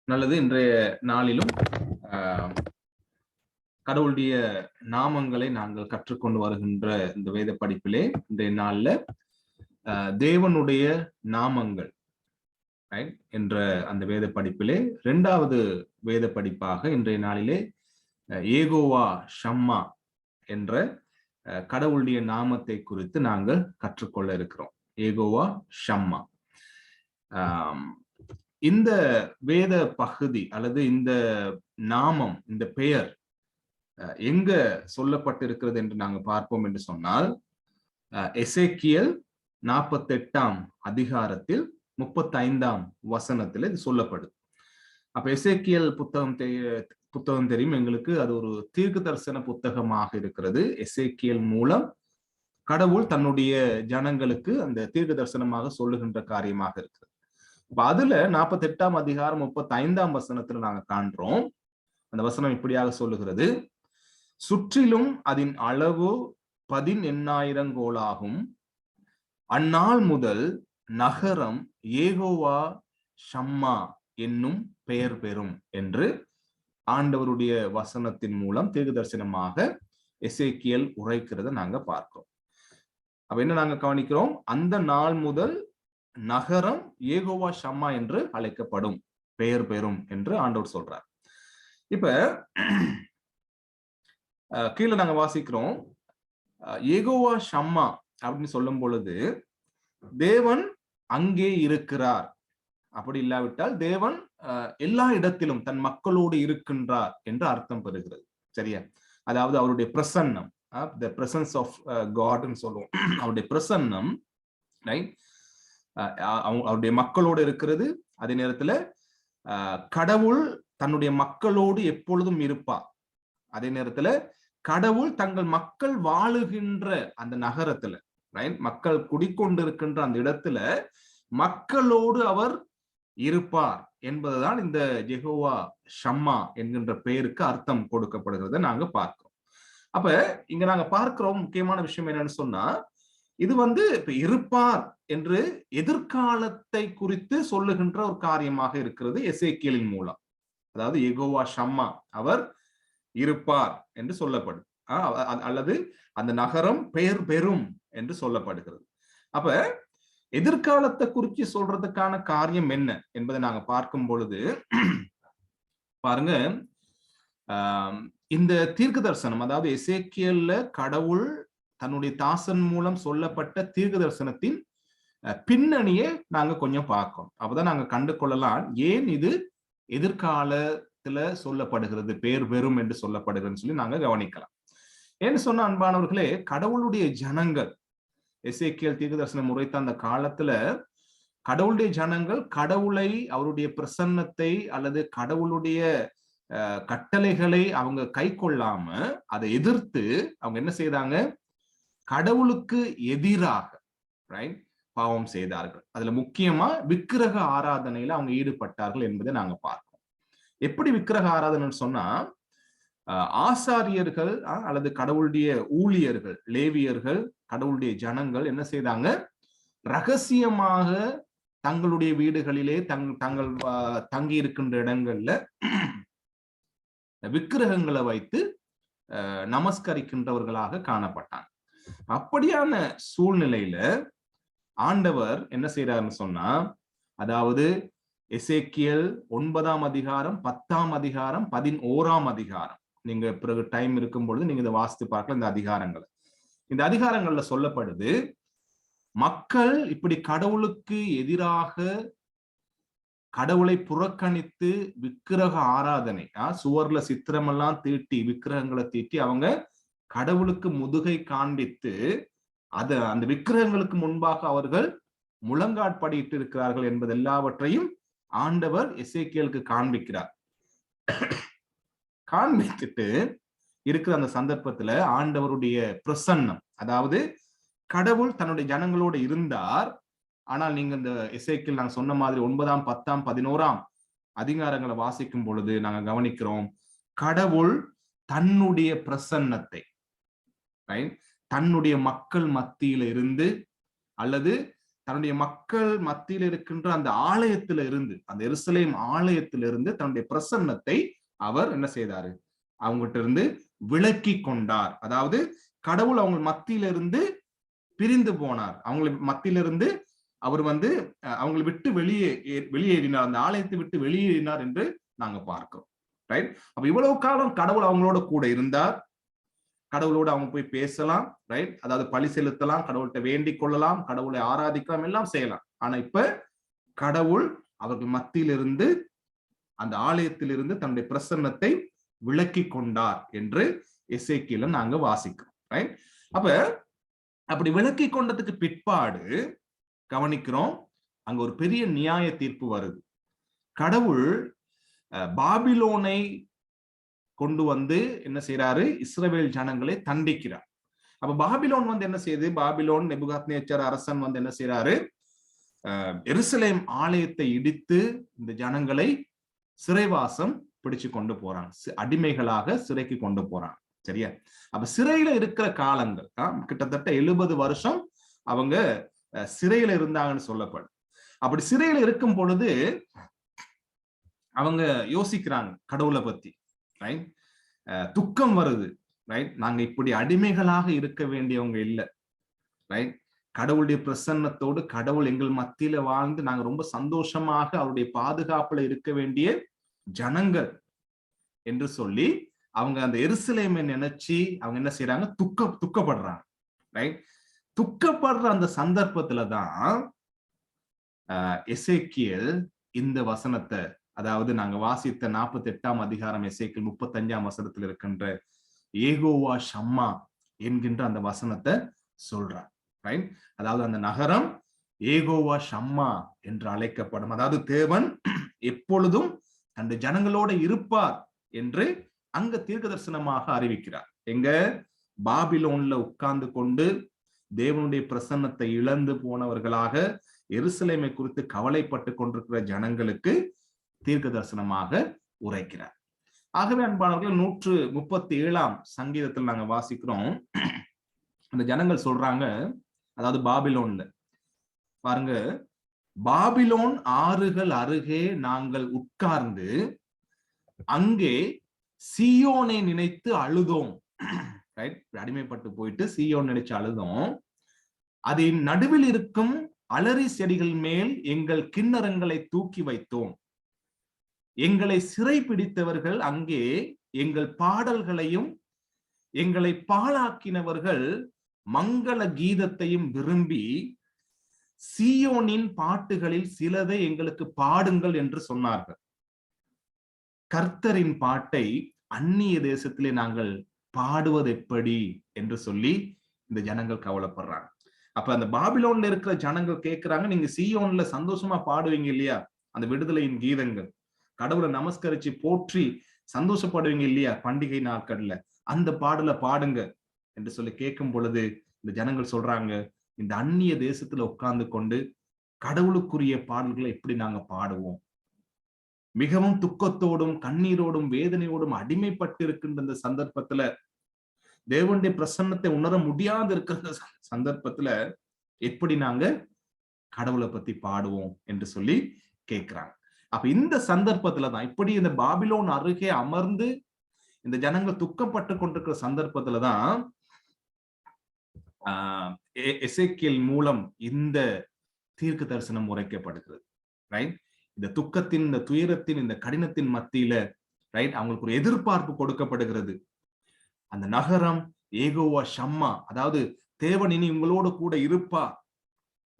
நல்லது. இன்றைய நாளிலும் கடவுளுடைய நாமங்களை நாங்கள் கற்றுக்கொண்டு வருகின்ற இந்த வேத படிப்பிலே இன்றைய நாள்ல தேவனுடைய நாமங்கள் என்ற அந்த வேத படிப்பிலே 2வது வேத படிப்பாக இன்றைய நாளிலே ஏகோவா ஷம்மா என்ற கடவுளுடைய நாமத்தை குறித்து நாங்கள் கற்றுக்கொள்ள இருக்கிறோம். ஏகோவா ஷம்மா. இந்த வேத பகுதி அல்லது இந்த நாமம், இந்த பெயர் எங்க சொல்லப்பட்டிருக்கிறது என்று நாங்கள் பார்ப்போம் என்று சொன்னால், எசேக்கியேல் 48ஆம் அதிகாரத்தில் 35ஆம் வசனத்தில் இது சொல்லப்படுது. அப்ப எசேக்கியேல் புத்தகம் தெரியும் எங்களுக்கு. அது ஒரு தீர்க்க தரிசன புத்தகமாக இருக்கிறது. எசேக்கியேல் மூலம் கடவுள் தன்னுடைய ஜனங்களுக்கு அந்த தீர்க்க தரிசனமாக சொல்லுகின்ற காரியமாக இருக்கிறது. அதுல 48ஆம் அதிகாரம் 35ஆம் வசனத்துல நாங்க காண்றோம். அந்த வசனம் இப்படியாக சொல்லுகிறது: சுற்றிலும் அதன் அளவு 18,000 கோலாகும். அந்நாள் முதல் நகரம் ஏகோவா ஷம்மா என்னும் பெயர் பெறும் என்று ஆண்டவருடைய வசனத்தின் மூலம் தீர்க்க தரிசனமாக எசேக்கியேல் உரைக்கிறத நாங்க பார்க்கிறோம். அப்ப என்ன நாங்க கவனிக்கிறோம்? அந்த நாள் முதல் நகரம் ஏகோவா ஷம்மா என்று அழைக்கப்படும், பெயர் பெறும் என்று ஆண்டவர் சொல்றார். இப்ப கீழே நாங்க வாசிக்கிறோம், ஏகோவா ஷம்மா அப்படின்னு சொல்லும் பொழுது தேவன் அங்கே இருக்கிறார். அப்படி இல்லாவிட்டால் தேவன் எல்லா இடத்திலும் தன் மக்களோடு இருக்கின்றார் என்று அர்த்தம் பெறுகிறது. சரியா? அதாவது அவருடைய பிரசன்னம், the presence of God ன்னு சொல்லுவோம். அவருடைய பிரசன்னம் அவருடைய மக்களோடு இருக்கிறது. அதே நேரத்துல கடவுள் தன்னுடைய மக்களோடு எப்பொழுதும் இருப்பார். அதே நேரத்துல கடவுள் தங்கள் மக்கள் வாழுகின்ற அந்த நகரத்துல, மக்கள் குடிக்கொண்டிருக்கின்ற அந்த இடத்துல மக்களோடு அவர் இருப்பார் என்பதுதான் இந்த யெகோவா ஷம்மா என்கின்ற பெயருக்கு அர்த்தம் கொடுக்கப்படுகிறத நாங்க பார்க்கிறோம். அப்ப இங்க நாங்க பார்க்கிறோம் முக்கியமான விஷயம் என்னன்னு சொன்னா, இது இப்ப இருப்பார் என்று எதிர்காலத்தை குறித்து சொல்லுகின்ற ஒரு காரியமாக இருக்கிறது எசேக்கியேலின் மூலம். அதாவது யெகோவா ஷம்மா அவர் இருப்பார் என்று சொல்லப்படுது, அல்லது அந்த நகரம் பெயர் பெறும் என்று சொல்லப்படுகிறது. அப்ப எதிர்காலத்தை குறித்து சொல்றதுக்கான காரியம் என்ன என்பதை நாங்க பார்க்கும் பொழுது பாருங்க, இந்த தீர்க்க தரிசனம், அதாவது எசேக்கியேல்ல கடவுள் தன்னுடைய தாசன் மூலம் சொல்லப்பட்ட தீர்க்க தரிசனத்தின் பின்னணியை நாங்க கொஞ்சம் பார்க்கணும். அப்பதான் நாங்க கண்டு கொள்ளலாம் ஏன் இது எதிர்காலத்துல சொல்லப்படுகிறது, பெயர் பெறும் என்று சொல்லப்படுகிறதுன்னு சொல்லி நாங்க கவனிக்கலாம். ஏன்னு சொன்ன அன்பானவர்களே, கடவுளுடைய ஜனங்கள் எசேக்கியேல் தீர்க்க தரிசனம் உரைத்த அந்த காலத்துல கடவுளுடைய ஜனங்கள் கடவுளை, அவருடைய பிரசன்னத்தை அல்லது கடவுளுடைய கட்டளைகளை அவங்க கை கொள்ளாம அதை எதிர்த்து அவங்க என்ன செய்தாங்க? கடவுளுக்கு எதிராக பாவம் செய்தார்கள். அதுல முக்கியமா விக்கிரக ஆராதனையில அவங்க ஈடுபட்டார்கள் என்பதை நாங்க பார்ப்போம். எப்படி விக்கிரக ஆராதனைன்னு சொன்னா, ஆசாரியர்கள் அல்லது கடவுளுடைய ஊழியர்கள், லேவியர்கள், கடவுளுடைய ஜனங்கள் என்ன செய்தாங்க? ரகசியமாக தங்களுடைய வீடுகளிலே தங்கள் தங்கி இருக்கின்ற இடங்கள்ல விக்கிரகங்களை வைத்து நமஸ்கரிக்கின்றவர்களாக காணப்பட்டாங்க. அப்படியான சூழ்நிலையில ஆண்டவர் என்ன செய்யறாருன்னு சொன்னா, அதாவது எசேக்கியேல் 9ஆம் அதிகாரம், 10ஆம் அதிகாரம், 11ஆம் அதிகாரம், நீங்க பிறகு டைம் இருக்கும் பொழுது நீங்க இதை வாசித்து பார்க்கலாம். இந்த அதிகாரங்கள்ல சொல்லப்படுது, மக்கள் இப்படி கடவுளுக்கு எதிராக கடவுளை புறக்கணித்து விக்கிரக ஆராதனை, சுவர்ல சித்திரமெல்லாம் தீட்டி விக்கிரகங்களை தீட்டி அவங்க கடவுளுக்கு முதுகை காண்பித்து அந்த விக்கிரகங்களுக்கு முன்பாக அவர்கள் முழங்காட்படியிட்டு இருக்கிறார்கள் என்பது எல்லாவற்றையும் ஆண்டவர் எசேக்கியேலுக்கு காண்பிக்கிறார். காண்பித்துட்டு இருக்கிற அந்த சந்தர்ப்பத்துல ஆண்டவருடைய பிரசன்னம், அதாவது கடவுள் தன்னுடைய ஜனங்களோடு இருந்தார். ஆனால் நீங்க இந்த எசேக்கியேல் நாங்க சொன்ன மாதிரி 9ஆம், 10ஆம், 11ஆம் அதிகாரங்களை வாசிக்கும் பொழுது நாங்க கவனிக்கிறோம், கடவுள் தன்னுடைய பிரசன்னத்தை தன்னுடைய மக்கள் மத்தியில இருந்து அல்லது தன்னுடைய மக்கள் மத்தியில் இருக்கின்ற அந்த ஆலயத்தில இருந்து, அந்த எருசலேம் ஆலயத்திலிருந்து தன்னுடைய பிரசன்னத்தை அவர் என்ன செய்தாரு? அவங்ககிட்ட இருந்து விலக்கி கொண்டார். அதாவது கடவுள் அவங்க மத்தியிலிருந்து பிரிந்து போனார். அவங்க மத்தியிலிருந்து அவர் அவங்களை விட்டு வெளியேறினார், அந்த ஆலயத்தை விட்டு வெளியேறினார் என்று நாங்க பார்க்கிறோம். ரைட்? அப்ப இவ்வளவு காலம் கடவுள் அவங்களோட கூட இருந்தார். கடவுளோட அவங்க போய் பேசலாம், ரைட்? அதாவது பழி செலுத்தலாம், கடவுள்கிட்ட வேண்டிக் கொள்ளலாம், கடவுளை ஆராதிக்கலாம், எல்லாம் செய்யலாம். ஆனா இப்ப கடவுள் அவர்கள் மத்தியிலிருந்து, அந்த ஆலயத்திலிருந்து தன்னுடைய பிரசன்னத்தை விலக்கி கொண்டார் என்று எசேக்கியேல நாங்க வாசிக்கிறோம். ரைட்? அப்ப அப்படி விலக்கி கொண்டதுக்கு பிற்பாடு கவனிக்கிறோம், அங்க ஒரு பெரிய நியாய தீர்ப்பு வருது. கடவுள் பாபிலோனை கொண்டு என்ன செய்யறாரு? இஸ்ரவேல் ஜனங்களை தண்டிக்கிறார். அப்ப பாபிலோன் என்ன செய்யுது? பாபிலோன் நேபுகாத்நேச்சர் அரசன் என்ன செய்யறாரு? எருசலேம் ஆலயத்தை இடித்து இந்த ஜனங்களை சிறைவாசம் பிடிச்சு கொண்டு போறாங்க, அடிமைகளாக சிறைக்கு கொண்டு போறாங்க. சரியா? அப்ப சிறையில இருக்கிற காலங்கள் கிட்டத்தட்ட 70 வருஷம் அவங்க சிறையில இருந்தாங்கன்னு சொல்லப்படும். அப்படி சிறையில இருக்கும் பொழுது அவங்க யோசிக்கிறாங்க கடவுளை பத்தி. ரைட்? துக்கம் வருது. ரைட்? நாங்க இப்படி அடிமைகளாக இருக்க வேண்டியவங்க இல்லை. ரைட்? கடவுளுடைய பிரசன்னத்தோடு கடவுள் எங்கள் மத்தியில வாழ்ந்து நாங்க ரொம்ப சந்தோஷமாக அவருடைய பாதுகாப்புல இருக்க வேண்டிய ஜனங்கள் என்று சொல்லி அவங்க அந்த எருசலேமை நினைச்சு அவங்க என்ன செய்யறாங்க? துக்கப்படுறாங்க. ரைட்? துக்கப்படுற அந்த சந்தர்ப்பத்துலதான் எசேக்கியேல் இந்த வசனத்தை, அதாவது நாங்க வாசித்த 48ஆம் அதிகாரம் எசேக்கியேல் 35ஆம் வசனத்தில் இருக்கின்ற ஏகோவா ஷம்மா என்கின்ற அந்த வசனத்தை சொல்றார். ரைட்? அதாவது அந்த நகரம் ஏகோவா ஷம்மா என்று அழைக்கப்படும். அதாவது தேவன் எப்பொழுதும் அந்த ஜனங்களோட இருப்பார் என்று அங்க தீர்க்க தரிசனமாக அறிவிக்கிறார். எங்க? பாபிலோன்ல உட்கார்ந்து கொண்டு தேவனுடைய பிரசன்னத்தை இழந்து போனவர்களாக எருசலேமை குறித்து கவலைப்பட்டு கொண்டிருக்கிற ஜனங்களுக்கு தீர்க்க தரிசனமாக உரைக்கிறார். ஆகவே அன்பானவர்கள் 137ஆம் சங்கீதத்தில் நாங்க வாசிக்கிறோம், அந்த ஜனங்கள் சொல்றாங்க, அதாவது பாபிலோன்ல பாருங்க, பாபிலோன் ஆறுகள் அருகே நாங்கள் உட்கார்ந்து அங்கே சீயோனை நினைத்து அழுதோம். ரைட்? அடிமைப்பட்டு போயிட்டு சீயோன் நினைச்சு அழுதோம். அதன் நடுவில் இருக்கும் அலரி செடிகள் மேல் எங்கள் கிண்ணறங்களை தூக்கி வைத்தோம். எங்களை சிறை பிடித்தவர்கள் அங்கே எங்கள் பாடல்களையும் எங்களை பாழாக்கினவர்கள் மங்கள கீதத்தையும் விரும்பி சீயோனின் பாட்டுகளில் சிலதை எங்களுக்கு பாடுங்கள் என்று சொன்னார்கள். கர்த்தரின் பாட்டை அந்நிய தேசத்திலே நாங்கள் பாடுவது எப்படி என்று சொல்லி இந்த ஜனங்கள் கவலைப்படுறாங்க. அப்ப அந்த பாபிலோன்ல இருக்கிற ஜனங்கள் கேட்கிறாங்க, நீங்க சீயோன்ல சந்தோஷமா பாடுவீங்க இல்லையா அந்த விடுதலையின் கீதங்கள், கடவுளை நமஸ்கரிச்சு போற்றி சந்தோஷப்படுவீங்க இல்லையா பண்டிகை நாட்கள்ல, அந்த பாடலை பாடுங்க என்று சொல்லி கேட்கும் பொழுது இந்த ஜனங்கள் சொல்றாங்க, இந்த அந்நிய தேசத்துல உட்கார்ந்து கொண்டு கடவுளுக்குரிய பாடல்களை எப்படி நாங்க பாடுவோம்? மிகவும் துக்கத்தோடும் கண்ணீரோடும் வேதனையோடும் அடிமைப்பட்டு இருக்கின்ற இந்த சந்தர்ப்பத்துல, தேவனுடைய பிரசன்னத்தை உணர முடியாது இருக்கிற சந்தர்ப்பத்துல எப்படி நாங்க கடவுளை பத்தி பாடுவோம் என்று சொல்லி கேட்கிறாங்க. அப்ப இந்த சந்தர்ப்பத்துலதான், இப்படி இந்த பாபிலோன் அருகே அமர்ந்து இந்த ஜனங்கள் துக்கப்பட்டு கொண்டிருக்கிற சந்தர்ப்பத்துலதான் எசேக்கியேல் மூலம் இந்த தீர்க்க தரிசனம் உரைக்கப்படுகிறது. ரைட்? இந்த துக்கத்தின், இந்த துயரத்தின், இந்த கடினத்தின் மத்தியில ரைட் அவங்களுக்கு ஒரு எதிர்பார்ப்பு கொடுக்கப்படுகிறது. அந்த நகரம் ஏகோவா ஷம்மா, அதாவது தேவன் இனி உங்களோடு கூட இருப்பா,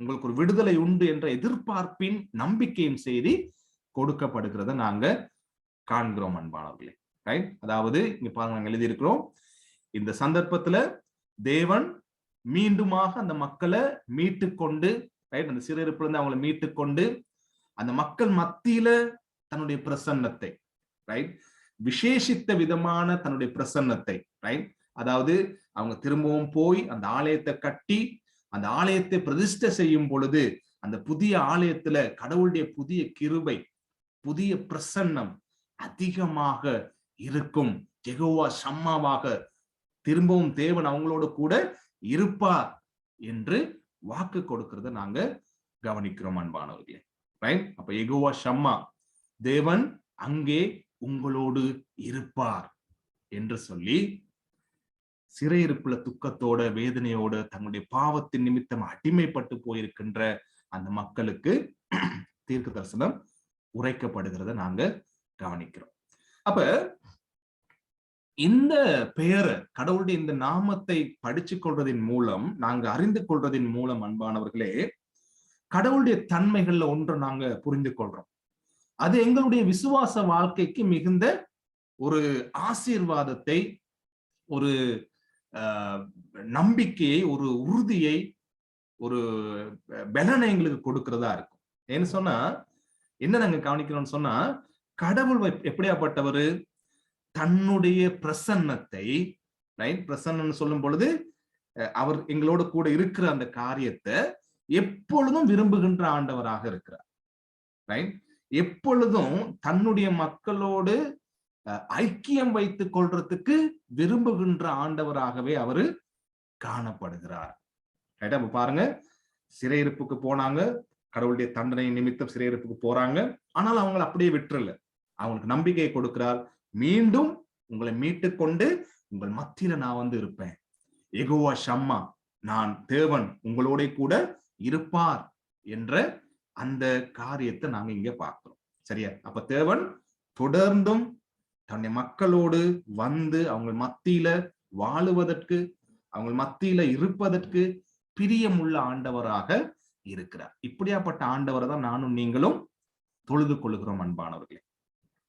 உங்களுக்கு ஒரு விடுதலை உண்டு என்ற எதிர்பார்ப்பின் நம்பிக்கையின் செய்தி கொடுக்கப்படுகிறத நாங்க காண்கிறோம் அன்பானவர்களே. ரைட்? அதாவது இங்க பாருங்க, நாங்க எழுதி இருக்கிறோம், இந்த சந்தர்ப்பத்துல தேவன் மீண்டுமாக அந்த மக்களை மீட்டு கொண்டு, ரைட், அந்த சிறையிருப்புல இருந்து அவங்களை மீட்டு கொண்டு அந்த மக்கள் மத்தியில தன்னுடைய பிரசன்னத்தை, ரைட், விசேஷித்த விதமான தன்னுடைய பிரசன்னத்தை, ரைட், அதாவது அவங்க திரும்பவும் போய் அந்த ஆலயத்தை கட்டி அந்த ஆலயத்தை பிரதிஷ்டை செய்யும் பொழுது அந்த புதிய ஆலயத்துல கடவுளுடைய புதிய கிருபை, புதிய பிரசன்னம் அதிகமாக இருக்கும். யெகோவா ஷம்மாவாக திரும்பவும் தேவன் அவங்களோட கூட இருப்பார் என்று வாக்கு கொடுக்கிறத நாங்க கவனிக்கிறோம் அன்பானவர்களே. ரைட்? அப்ப யெகோவா ஷம்மா, தேவன் அங்கே உங்களோடு இருப்பார் என்று சொல்லி சிறையிருப்புல துக்கத்தோட வேதனையோட தங்களுடைய பாவத்தின் நிமித்தம் அடிமைப்பட்டு போயிருக்கின்ற அந்த மக்களுக்கு தீர்க்க தரிசனம் உரைக்கப்படுகிறத நாங்க கவனிக்கிறோம். அப்ப இந்த பெயரை, கடவுளுடைய இந்த நாமத்தை படிச்சு கொள்றதின் மூலம், நாங்க அறிந்து கொள்றதின் மூலம் அன்பானவர்களே, கடவுளுடைய தன்மைகள்ல ஒன்று நாங்க புரிந்து கொள்றோம். அது எங்களுடைய விசுவாச வாழ்க்கைக்கு மிகுந்த ஒரு ஆசீர்வாதத்தை, ஒரு நம்பிக்கையை, ஒரு உறுதியை, ஒரு பலனை எங்களுக்கு கொடுக்கிறதா இருக்கும். ஏன்னு சொன்னா என்ன நாங்க கவனிக்கிறோம்னு சொன்னா, கடவுள் எப்படியாப்பட்டவர்? தன்னுடைய பிரசன்னத்தை, ரைட், பிரசன்னம் சொல்லும் பொழுது அவர் எங்களோட கூட இருக்கிற அந்த காரியத்தை எப்பொழுதும் விரும்புகின்ற ஆண்டவராக இருக்கிறார். ரைட்? எப்பொழுதும் தன்னுடைய மக்களோடு ஐக்கியம் வைத்துக் கொள்றதுக்கு விரும்புகின்ற ஆண்டவராகவே அவரு காணப்படுகிறார். ரைட்? அப்ப பாருங்க, சிறையிருப்புக்கு போனாங்க, கடவுளுடைய தண்டனை நிமித்தம் சிறையிருப்புக்கு போறாங்க. ஆனால் அவங்களை அப்படியே விட்டுறல, அவங்களுக்கு நம்பிக்கையை கொடுக்கிறார். மீண்டும் உங்களை மீட்டு கொண்டு உங்கள் மத்தியில நான் வந்து இருப்பேன். யெகோவா ஷம்மா, நான் தேவன் உங்களோட கூட இருப்பார் என்ற அந்த காரியத்தை நாங்க இங்க பார்க்கிறோம். சரியா? அப்ப தேவன் தொடர்ந்தும் தன்னுடைய மக்களோடு வந்து அவங்க மத்தியில வாழுவதற்கு, அவங்க மத்தியில இருப்பதற்கு பிரியமுள்ள ஆண்டவராக இருக்கிறார். இப்படியாப்பட்ட ஆண்டவரை தான் நானும் நீங்களும் தொழுது கொள்ளுகிறோம் அன்பானவர்களே.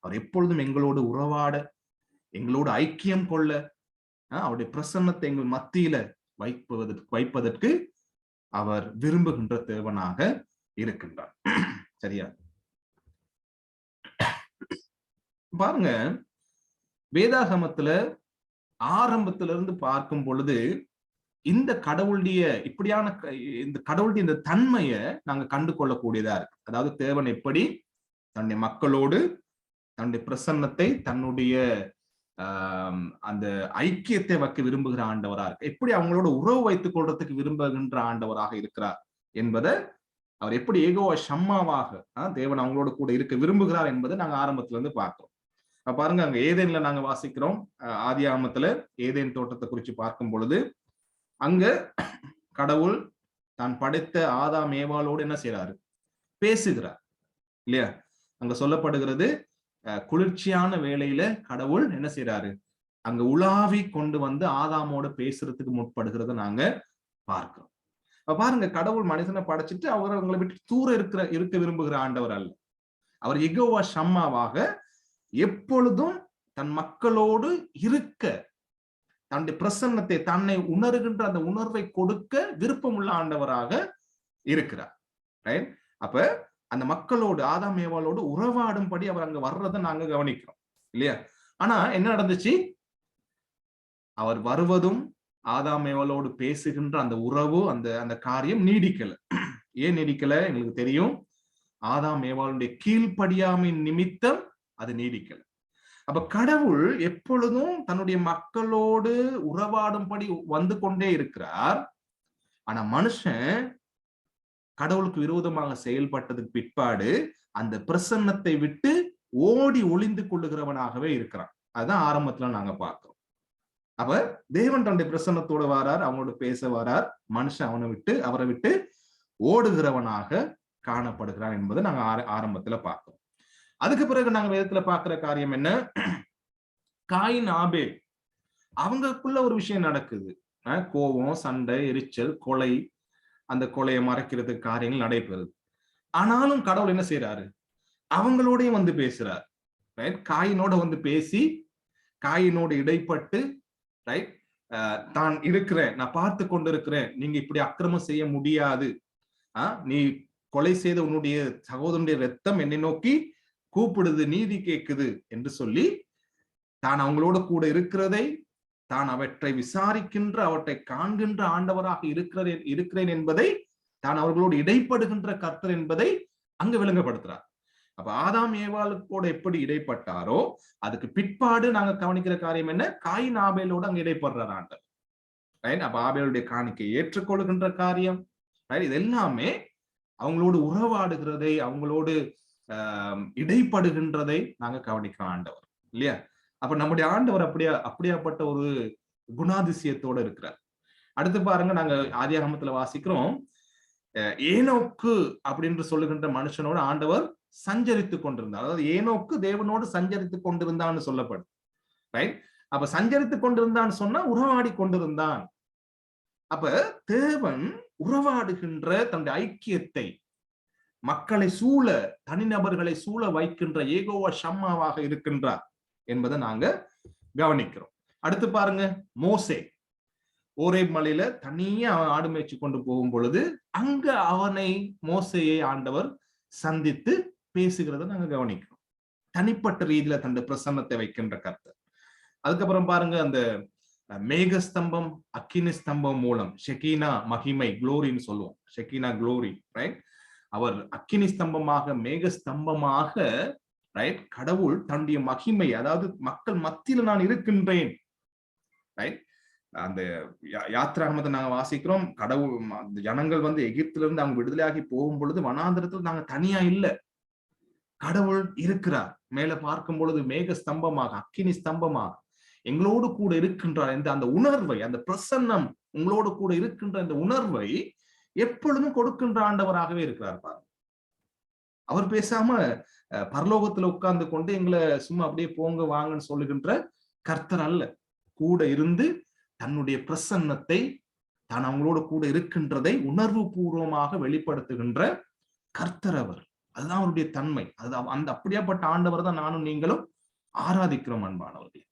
அவர் எப்பொழுதும் எங்களோடு உறவாட, எங்களோடு ஐக்கியம் கொள்ள, அவருடைய பிரசன்னத்தை எங்கள் மத்தியில வைப்பதற்கு அவர் விரும்புகின்ற தேவனாக இருக்கின்றார். சரியா? பாருங்க, வேதாகமத்துல ஆரம்பத்துல இருந்து பார்க்கும் பொழுது இந்த கடவுளுடைய இப்படியான இந்த கடவுளுடைய இந்த தன்மையை நாங்க கண்டு கொள்ளக்கூடியதா இருக்கு. அதாவது தேவன் எப்படி தன்னுடைய மக்களோடு தன்னுடைய பிரசன்னத்தை, தன்னுடைய அந்த ஐக்கியத்தை வைக்க விரும்புகிற ஆண்டவரா இருக்கு, எப்படி அவங்களோட உறவு வைத்துக் கொள்றதுக்கு விரும்புகின்ற ஆண்டவராக இருக்கிறார் என்பதை, அவர் எப்படி யெகோவா ஷம்மாவாக தேவன் அவங்களோட கூட இருக்க விரும்புகிறார் என்பதை நாங்க ஆரம்பத்துல இருந்து பார்க்கிறோம். பாருங்க, அங்க ஏதேன்ல நாங்க வாசிக்கிறோம், ஆதி ஆகமத்துல ஏதேன் தோட்டத்தை குறித்து பார்க்கும் பொழுது அங்க கடவுள் தான் படைத்த ஆதாம் ஏவாளோடு என்ன செய்யறாரு? பேசுகிறார் இல்லையா? அங்க சொல்லப்படுகிறது, குளிர்ச்சியான வேளையில கடவுள் என்ன செய்யறாரு? அங்க உலாவி கொண்டு வந்து ஆதாமோட பேசுறதுக்கு முற்படுகிறத நாங்க பார்க்கிறோம். பாருங்க, கடவுள் மனுஷனை படைச்சிட்டு அவங்களை விட்டு தூர இருக்க விரும்புகிற ஆண்டவர் அல்ல. அவர் யெகோவா ஷம்மாவாக எப்பொழுதும் தன் மக்களோடு இருக்க, தன்னுடைய பிரசன்னத்தை, தன்னை உணர்கின்ற அந்த உணர்வை கொடுக்க விருப்பமுள்ள ஆண்டவராக இருக்கிறார். ரைட்? அப்ப அந்த மக்களோடு, ஆதாம் ஏவாளோடு உறவாடும்படி அவர் அங்க வர்றதை நாங்க கவனிக்கிறோம் இல்லையா? ஆனா என்ன நடந்துச்சு? அவர் வருவதும் ஆதாம் ஏவாளோடு பேசுகின்ற அந்த உறவு, அந்த காரியம் நீடிக்கல. ஏன் நீடிக்கல? எங்களுக்கு தெரியும், ஆதாம் ஏவாளுடைய கீழ்ப்படியாமையின் நிமித்தம் அது நீடிக்கல. அப்ப கடவுள் எப்பொழுதும் தன்னுடைய மக்களோடு உறவாடும்படி வந்து கொண்டே இருக்கிறார். ஆனா மனுஷன் கடவுளுக்கு விரோதமாக செயல்பட்டதுக்கு பிற்பாடு அந்த பிரசன்னத்தை விட்டு ஓடி ஒளிந்து கொள்ளுகிறவனாகவே இருக்கிறான். அதுதான் ஆரம்பத்துல நாங்க பார்க்கிறோம். அப்ப தேவன் தன்னுடைய பிரசன்னத்தோட வாரார், அவனோட பேச வாரார், மனுஷன் அவரை விட்டு ஓடுகிறவனாக காணப்படுகிறான் என்பதை நாங்க ஆரம்பத்துல பார்க்கிறோம். அதுக்கு பிறகு நாங்க வேதத்துல பார்க்கிற காரியம் என்ன? காயின் ஆபேல், அவங்களுக்குள்ள ஒரு விஷயம் நடக்குது. கோபம், சண்டை, எரிச்சல், கொலை, அந்த கொலையை மறைக்கிறதுக்கு காரியங்கள் நடைபெறுது. ஆனாலும் கடவுள் என்ன செய்யறாரு? அவங்களோடையும் வந்து பேசுறார். ரைட்? காயினோட வந்து பேசி, காயினோடு இடைப்பட்டு, ரைட், தான் இருக்கிறேன், நான் பார்த்து கொண்டிருக்கிறேன், நீங்க இப்படி அக்கிரமம் செய்ய முடியாது, நீ கொலை செய்த உன்னுடைய சகோதரனுடைய ரத்தம் என்னை நோக்கி கூப்பிடுது, நீதி கேட்குது என்று சொல்லி தான் அவங்களோட கூட இருக்கிறதை, தான் அவற்றை விசாரிக்கின்ற, அவற்றை காண்கின்ற ஆண்டவராக இருக்கிறேன் என்பதை, தான் அவர்களோடு இடைப்படுகின்ற கர்த்தர் என்பதை அங்கு விளங்கப்படுத்துறார். அப்ப ஆதாம் ஏவாளுக்கோட எப்படி இடைப்பட்டாரோ அதுக்கு பிற்பாடு நாங்க கவனிக்கிற காரியம் என்ன? காயின் ஆபேலோடு அங்க இடைப்படுறார் ஆண்டவர். ரைட்? அப்ப ஆபேலுடைய காணிக்கை ஏற்றுக்கொள்கின்ற காரியம், ரைட், இது எல்லாமே அவங்களோடு உறவாடுகிறதை, அவங்களோடு இடைப்படுகின்றதை நாங்க கவனிக்கிறோம் ஆண்டவர் இல்லையா? அப்ப நம்முடைய ஆண்டவர் அப்படியாப்பட்ட ஒரு குணாதிசயத்தோட இருக்கிறார். அடுத்து பாருங்க, நாங்க ஆதியாகமத்துல வாசிக்கிறோம், ஏனோக்கு அப்படின்னு சொல்லுகின்ற மனுஷனோட ஆண்டவர் சஞ்சரித்து கொண்டிருந்தார். அதாவது ஏனோக்கு தேவனோடு சஞ்சரித்து கொண்டிருந்தான்னு சொல்லப்படும். ரைட்? அப்ப சஞ்சரித்து கொண்டிருந்தான்னு சொன்னா உறவாடி கொண்டிருந்தான். அப்ப தேவன் உறவாடுகின்ற தன்னுடைய ஐக்கியத்தை மக்களை சூழ, தனிநபர்களை சூழ வைக்கின்ற ஏகோவா ஷம்மாவாக இருக்கின்றார் என்பதை நாங்க கவனிக்கிறோம். அடுத்து பாருங்க, மோசே ஓரேப் மலையில தனியா அவன் ஆடு மேய்ச்சி கொண்டு போகும் பொழுது அங்க அவனை மோசையை ஆண்டவர் சந்தித்து பேசுகிறத நாங்க கவனிக்கிறோம். தனிப்பட்ட ரீதியில தன்னுடைய பிரசன்னத்தை வைக்கின்ற கர்த்தர். அதுக்கப்புறம் பாருங்க, அந்த மேகஸ்தம்பம் அக்கினி ஸ்தம்பம் மூலம் ஷெகீனா மகிமை, குளோரின்னு சொல்லுவோம், ஷெகீனா குளோரி, ரைட்? அவர் அக்கினி ஸ்தம்பமாக, மேகஸ்தம்பமாக, ரைட், கடவுள் தன்னுடைய மகிமை, அதாவது மக்கள் மத்தியில நான் இருக்கின்றேன், ரைட்? அந்த யாத்திராகமத்தை நாங்க வாசிக்கிறோம், கடவுள் ஜனங்கள் வந்து எகிப்துல இருந்து அவங்க விடுதலையாகி போகும் பொழுது வனாந்திரத்தில் நாங்க தனியா இல்ல, கடவுள் இருக்கிறார். மேல பார்க்கும் பொழுது மேக ஸ்தம்பமாக, அக்கினி ஸ்தம்பமாக எங்களோடு கூட இருக்கின்றார் என்ற அந்த உணர்வை, அந்த பிரசன்னம் உங்களோடு கூட இருக்கின்ற அந்த உணர்வை எப்பொழுதும் கொடுக்கின்ற ஆண்டவராகவே இருக்கிறார். பாருங்க, அவர் பேசாம பரலோகத்துல உட்கார்ந்து கொண்டு எங்களை சும்மா அப்படியே போங்க வாங்கன்னு சொல்லுகின்ற கர்த்தர் அல்ல. கூட இருந்து தன்னுடைய பிரசன்னத்தை, தான் அவங்களோட கூட இருக்கின்றதை உணர்வு பூர்வமாக வெளிப்படுத்துகின்ற கர்த்தர் அவர். அதுதான் அவருடைய தன்மை. அதுதான் அந்த அப்படியாப்பட்ட ஆண்டவர் தான் நானும் நீங்களும் ஆராதிக்கிறோம் அன்பானவர்களே.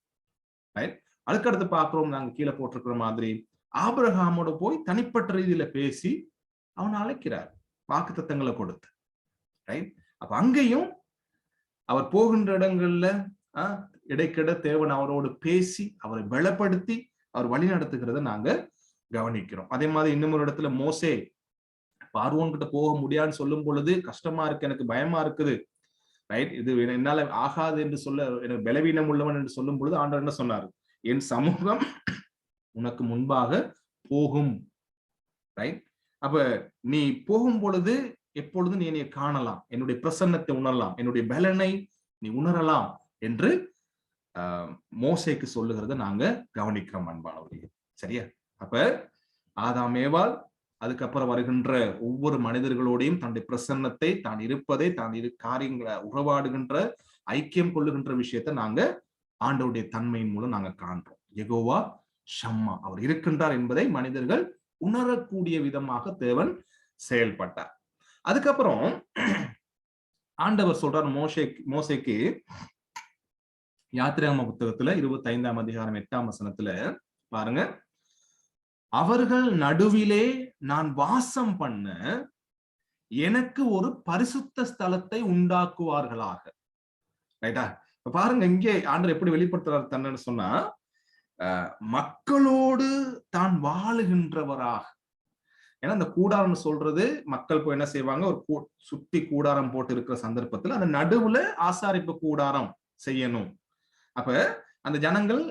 அதுக்கடுத்து பார்க்கிறோம், நாங்க கீழே போட்டிருக்கிற மாதிரி ஆபிரகாமோட போய் தனிப்பட்ட ரீதியில பேசி அவனை அழைக்கிறார், வாக்குத்தத்தங்களை கொடுத்து. ரைட்? அப்ப அங்கேயும் அவர் போகின்ற இடங்கள்ல இடைக்கிட தேவன் அவரோடு பேசி அவரை பலப்படுத்தி அவர் வழி நடத்துகிறத நாங்க கவனிக்கிறோம். அதே மாதிரி இன்னும் ஒரு இடத்துல மோசே பார்வோன் கிட்ட போக முடியாதுன்னு சொல்லும் பொழுது, கஷ்டமா இருக்கு, எனக்கு பயமா இருக்குது, ரைட், இது என்னால ஆகாது என்று சொல்ல, எனக்கு பலவீனம் உள்ளவன் என்று சொல்லும் பொழுது ஆண்டவர் என்ன சொன்னார்? என் சமூகம் உனக்கு முன்பாக போகும். ரைட்? அப்ப நீ போகும் பொழுது எப்பொழுதும் நீ என்னை காணலாம், என்னுடைய பிரசன்னத்தை உணரலாம், என்னுடைய பலனை நீ உணரலாம் என்று மோசேக்கு சொல்லுகிறத நாங்க கவனிக்கிறோம் அன்பானவர்களே. சரியா? அப்ப ஆதாம் ஏவாள் அதுக்கப்புறம் வருகின்ற ஒவ்வொரு மனிதர்களோடையும் தன்னுடைய பிரசன்னத்தை, தான் இருப்பதை, தான் காரியங்களை உறவாடுகின்ற, ஐக்கியம் கொள்ளுகின்ற விஷயத்தை நாங்க ஆண்டவருடைய தன்மையின் மூலம் நாங்க காண்றோம். யெகோவா ஷம்மா, அவர் இருக்கின்றார் என்பதை மனிதர்கள் உணரக்கூடிய விதமாக தேவன் செயல்பட்டார். அதுக்கப்புறம் ஆண்டவர் சொல்றார் மோசேக்கு யாத்திராகம புத்தகத்துல 25ஆம் அதிகாரம் 8ஆம் வசனத்துல பாருங்க, அவர்கள் நடுவிலே நான் வாசம் பண்ண எனக்கு ஒரு பரிசுத்த ஸ்தலத்தை உண்டாக்குவார்களாக. ரைட்டா? பாருங்க, இங்கே ஆண்டவர் எப்படி வெளிப்படுத்துறாரு தன்னு சொன்னா, மக்களோடு தான் வாழுகின்றவராக. ஏன்னா அந்த கூடாரம் சொல்றது, மக்கள் போய் என்ன செய்வாங்க, ஒரு சுத்தி கூடாரம் போட்டு இருக்கிற சந்தர்ப்பத்துல அந்த நடுவுல ஆசாரிப்பு கூடாரம் செய்யணும். அப்ப அந்த ஜனங்கள்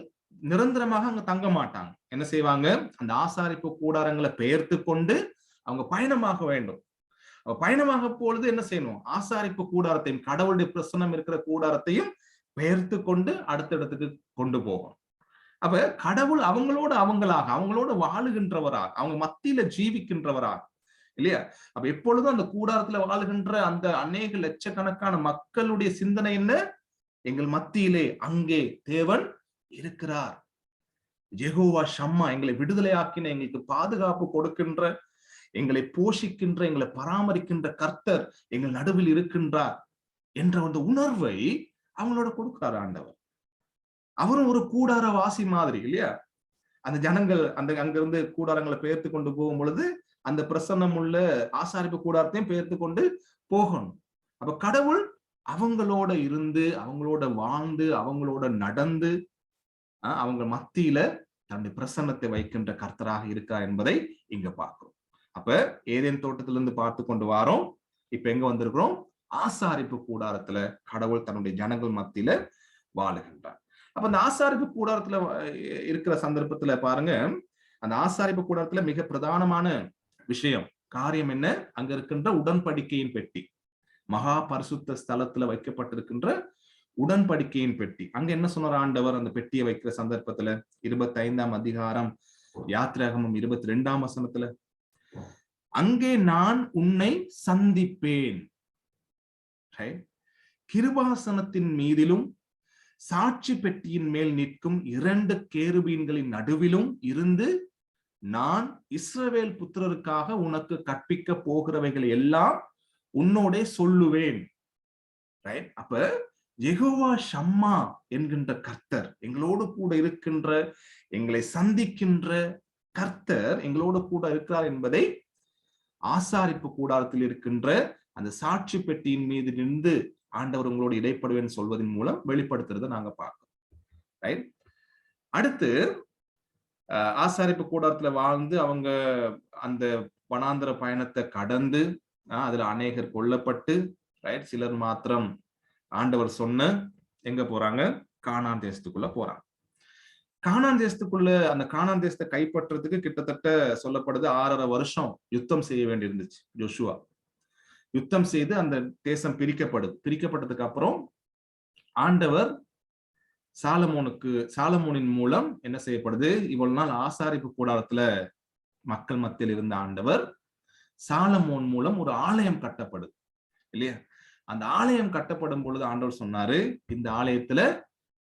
நிரந்தரமாக அங்க தங்க மாட்டாங்க. என்ன செய்வாங்க, அந்த ஆசாரிப்பு கூடாரங்களை பெயர்த்து கொண்டு அவங்க பயணமாக வேண்டும். பயணமாக பொழுது என்ன செய்யணும், ஆசாரிப்பு கூடாரத்தையும் கடவுளுடைய பிரசன்னம் இருக்கிற கூடாரத்தையும் பெயர்த்து கொண்டு அடுத்த இடத்துக்கு கொண்டு போகணும். அப்ப கடவுள் அவங்களோட வாழுகின்றவராக, அவங்க மத்தியில ஜீவிக்கின்றவராக, இல்லையா? அப்ப எப்பொழுதும் அந்த கூடாரத்துல வாழுகின்ற அந்த அநேக லட்சக்கணக்கான மக்களுடைய சிந்தனை என்ன, எங்கள் மத்தியிலே அங்கே தேவன் இருக்கிறார். யெகோவா ஷம்மா, எங்களை விடுதலையாக்கின, எங்களுக்கு பாதுகாப்பு கொடுக்கின்ற, எங்களை போஷிக்கின்ற, எங்களை பராமரிக்கின்ற கர்த்தர் எங்கள் நடுவில் இருக்கின்றார் என்ற அந்த உணர்வை அவங்களோட கொடுக்கிறார் ஆண்டவர். அவரும் ஒரு கூடார வாசி மாதிரி, இல்லையா? அந்த ஜனங்கள் அங்கிருந்து கூடாரங்களை பெயர்த்து கொண்டு போகும் பொழுது அந்த பிரசன்னம் உள்ள ஆசாரிப்பு கூடாரத்தையும் பெயர்த்து கொண்டு போகணும். அப்ப கடவுள் அவங்களோட இருந்து, அவங்களோட வாழ்ந்து, அவங்களோட நடந்து, அவங்க மத்தியில தன்னுடைய பிரசன்னத்தை வைக்கின்ற கர்த்தராக இருக்கா என்பதை இங்க பார்க்கிறோம். அப்ப ஏதேன் தோட்டத்திலிருந்து பார்த்து கொண்டு வாரோம், இப்ப எங்க வந்திருக்கிறோம், ஆசாரிப்பு கூடாரத்துல கடவுள் தன்னுடைய ஜனங்கள் மத்தியில வாழுகின்றார். அப்ப அந்த ஆசாரிப்பு கூடாரத்துல இருக்கிற சந்தர்ப்பத்துல பாருங்க, அந்த ஆசாரிப்பு கூடாரத்துல மிக பிரதானமான விஷயம் காரியம் என்ன? அங்க இருக்கின்ற உடன்படிக்கையின் பெட்டி, மகா பரிசுத்த ஸ்தலத்துல வைக்கப்பட்டிருக்கின்ற உடன்படிக்கையின் பெட்டி. அங்க என்ன சொன்னார் ஆண்டவர் அந்த பெட்டியை வைக்கிற சந்தர்ப்பத்துல? 25ஆம் அதிகாரம் யாத்திராகமம் 22ஆம் வசனத்துல, அங்கே நான் உன்னை சந்திப்பேன். கிருபாசனத்தின் மீதிலும் சாட்சி பெட்டியின் மேல் நிற்கும் 2 கேருபீன்களின் நடுவிலும் இருந்து நான் இஸ்ரவேல் புத்திரருக்காக உனக்கு கற்பிக்க போகிறவைகள் எல்லாம் உன்னோட சொல்லுவேன். அப்ப யெகோவா ஷம்மா என்கின்ற கர்த்தர், எங்களோடு கூட இருக்கின்ற, எங்களை சந்திக்கின்ற கர்த்தர் எங்களோடு கூட இருக்கிறார் என்பதை ஆசாரிப்பு கூடாரத்தில் இருக்கின்ற அந்த சாட்சி பெட்டியின் மீது நின்று ஆண்டவர் உங்களோடு இடைப்படுவேன் சொல்வதன் மூலம் வெளிப்படுத்துறதை நாங்க பார்க்கிறோம். அடுத்து ஆசாரிப்பு கூடாரத்துல வாழ்ந்து அவங்க அந்த வனாந்தர பயணத்தை கடந்து அதுல அநேகர் கொல்லப்பட்டு சிலர் மாத்திரம் ஆண்டவர் சொன்ன எங்க போறாங்க? கானான் தேசத்துக்குள்ள போறாங்க. கானான் தேசத்துக்குள்ள, அந்த கானான் தேசத்தை கைப்பற்றதுக்கு கிட்டத்தட்ட சொல்லப்படுது 6.5 வருஷம் யுத்தம் செய்ய வேண்டி இருந்துச்சு. ஜோஷுவா யுத்தம் செய்து அந்த தேசம் பிரிக்கப்பட்டதுக்கு அப்புறம் ஆண்டவர் சாலமோனின் மூலம் என்ன செய்யப்படுது? இவ்வளவு நாள் ஆசாரிப்பு கூடாரத்துல மக்கள் மத்தியில் இருந்த ஆண்டவர் சாலமோன் மூலம் ஒரு ஆலயம் கட்டப்படுது இல்லையா? அந்த ஆலயம் கட்டப்படும் பொழுது ஆண்டவர் சொன்னாரு, இந்த ஆலயத்துல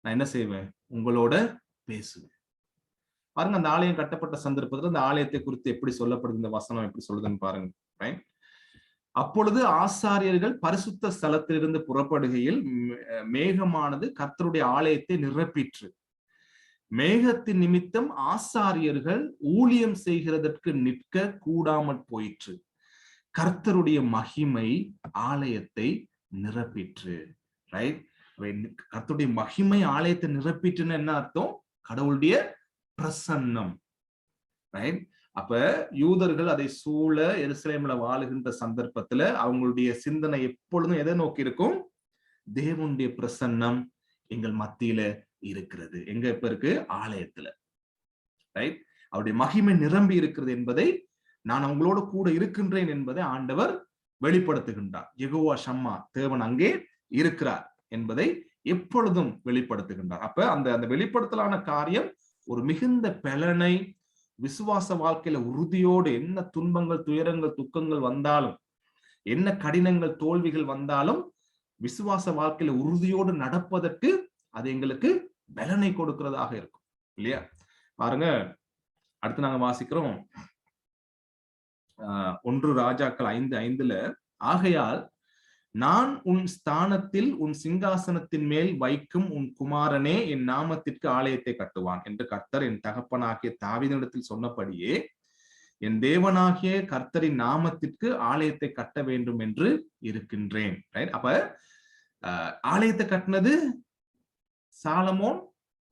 நான் என்ன செய்வேன்? உங்களோட பேசுவேன். பாருங்க, அந்த ஆலயம் கட்டப்பட்ட சந்தர்ப்பத்துல அந்த ஆலயத்தை குறித்து எப்படி சொல்லப்படுது, இந்த வசனம் எப்படி சொல்லுதுன்னு பாருங்க. அப்பொழுது ஆசாரியர்கள் பரிசுத்த ஸ்தலத்திலிருந்து புறப்படுகையில் மேகமானது கர்த்தருடைய ஆலயத்தை நிரப்பிற்று. மேகத்தின் நிமித்தம் ஆசாரியர்கள் ஊழியம் செய்கிறதற்கு நிற்க கூடாமல் போயிற்று. கர்த்தருடைய மகிமை ஆலயத்தை நிரப்பிற்று. கர்த்தருடைய மகிமை ஆலயத்தை நிரப்பிற்றுன்னு என்ன அர்த்தம்? கடவுளுடைய பிரசன்னம். அப்ப யூதர்கள் அதை சூழ எருசலேம்ல வாழுகின்ற சந்தர்ப்பத்துல அவங்களுடைய சிந்தனை எப்பொழுதும் எதை நோக்கி இருக்கும்? தேவனுடைய பிரசன்னம் எங்கள் மத்தியில இருக்கிறது. எங்க இப்ப இருக்கு? ஆலயத்துல. அவருடைய மகிமை நிரம்பி இருக்கிறது என்பதை, நான் அவங்களோட கூட இருக்கின்றேன் என்பதை ஆண்டவர் வெளிப்படுத்துகின்றார். யெகோவா ஷம்மா, தேவன் அங்கே இருக்கிறார் என்பதை எப்பொழுதும் வெளிப்படுத்துகின்றார். அப்ப அந்த வெளிப்படுத்தலான காரியம் ஒரு மிகுந்த பலனை, விசுவாச வாழ்க்கையில உறுதியோடு என்ன துன்பங்கள், துயரங்கள், துக்கங்கள் வந்தாலும், என்ன கடினங்கள், தோல்விகள் வந்தாலும் விசுவாச வாழ்க்கையில உறுதியோடு நடப்பதற்கு அது எங்களுக்கு பலனை கொடுக்கிறதாக இருக்கும் இல்லையா? பாருங்க, அடுத்து நாங்க வாசிக்கிறோம் 1 ராஜாக்கள் 5:5, ஆகையால் நான் உன் ஸ்தானத்தில் உன் சிங்காசனத்தின் மேல் வைக்கும் உன் குமாரனே என் நாமத்திற்கு ஆலயத்தை கட்டுவான் என்று கர்த்தர் என் தகப்பனாகிய தாவீதினிடத்தில் சொன்னபடியே என் தேவனாகிய கர்த்தரின் நாமத்திற்கு ஆலயத்தை கட்ட வேண்டும் என்று இருக்கின்றேன். அப்ப ஆலயத்தை கட்டினது சாலமோன்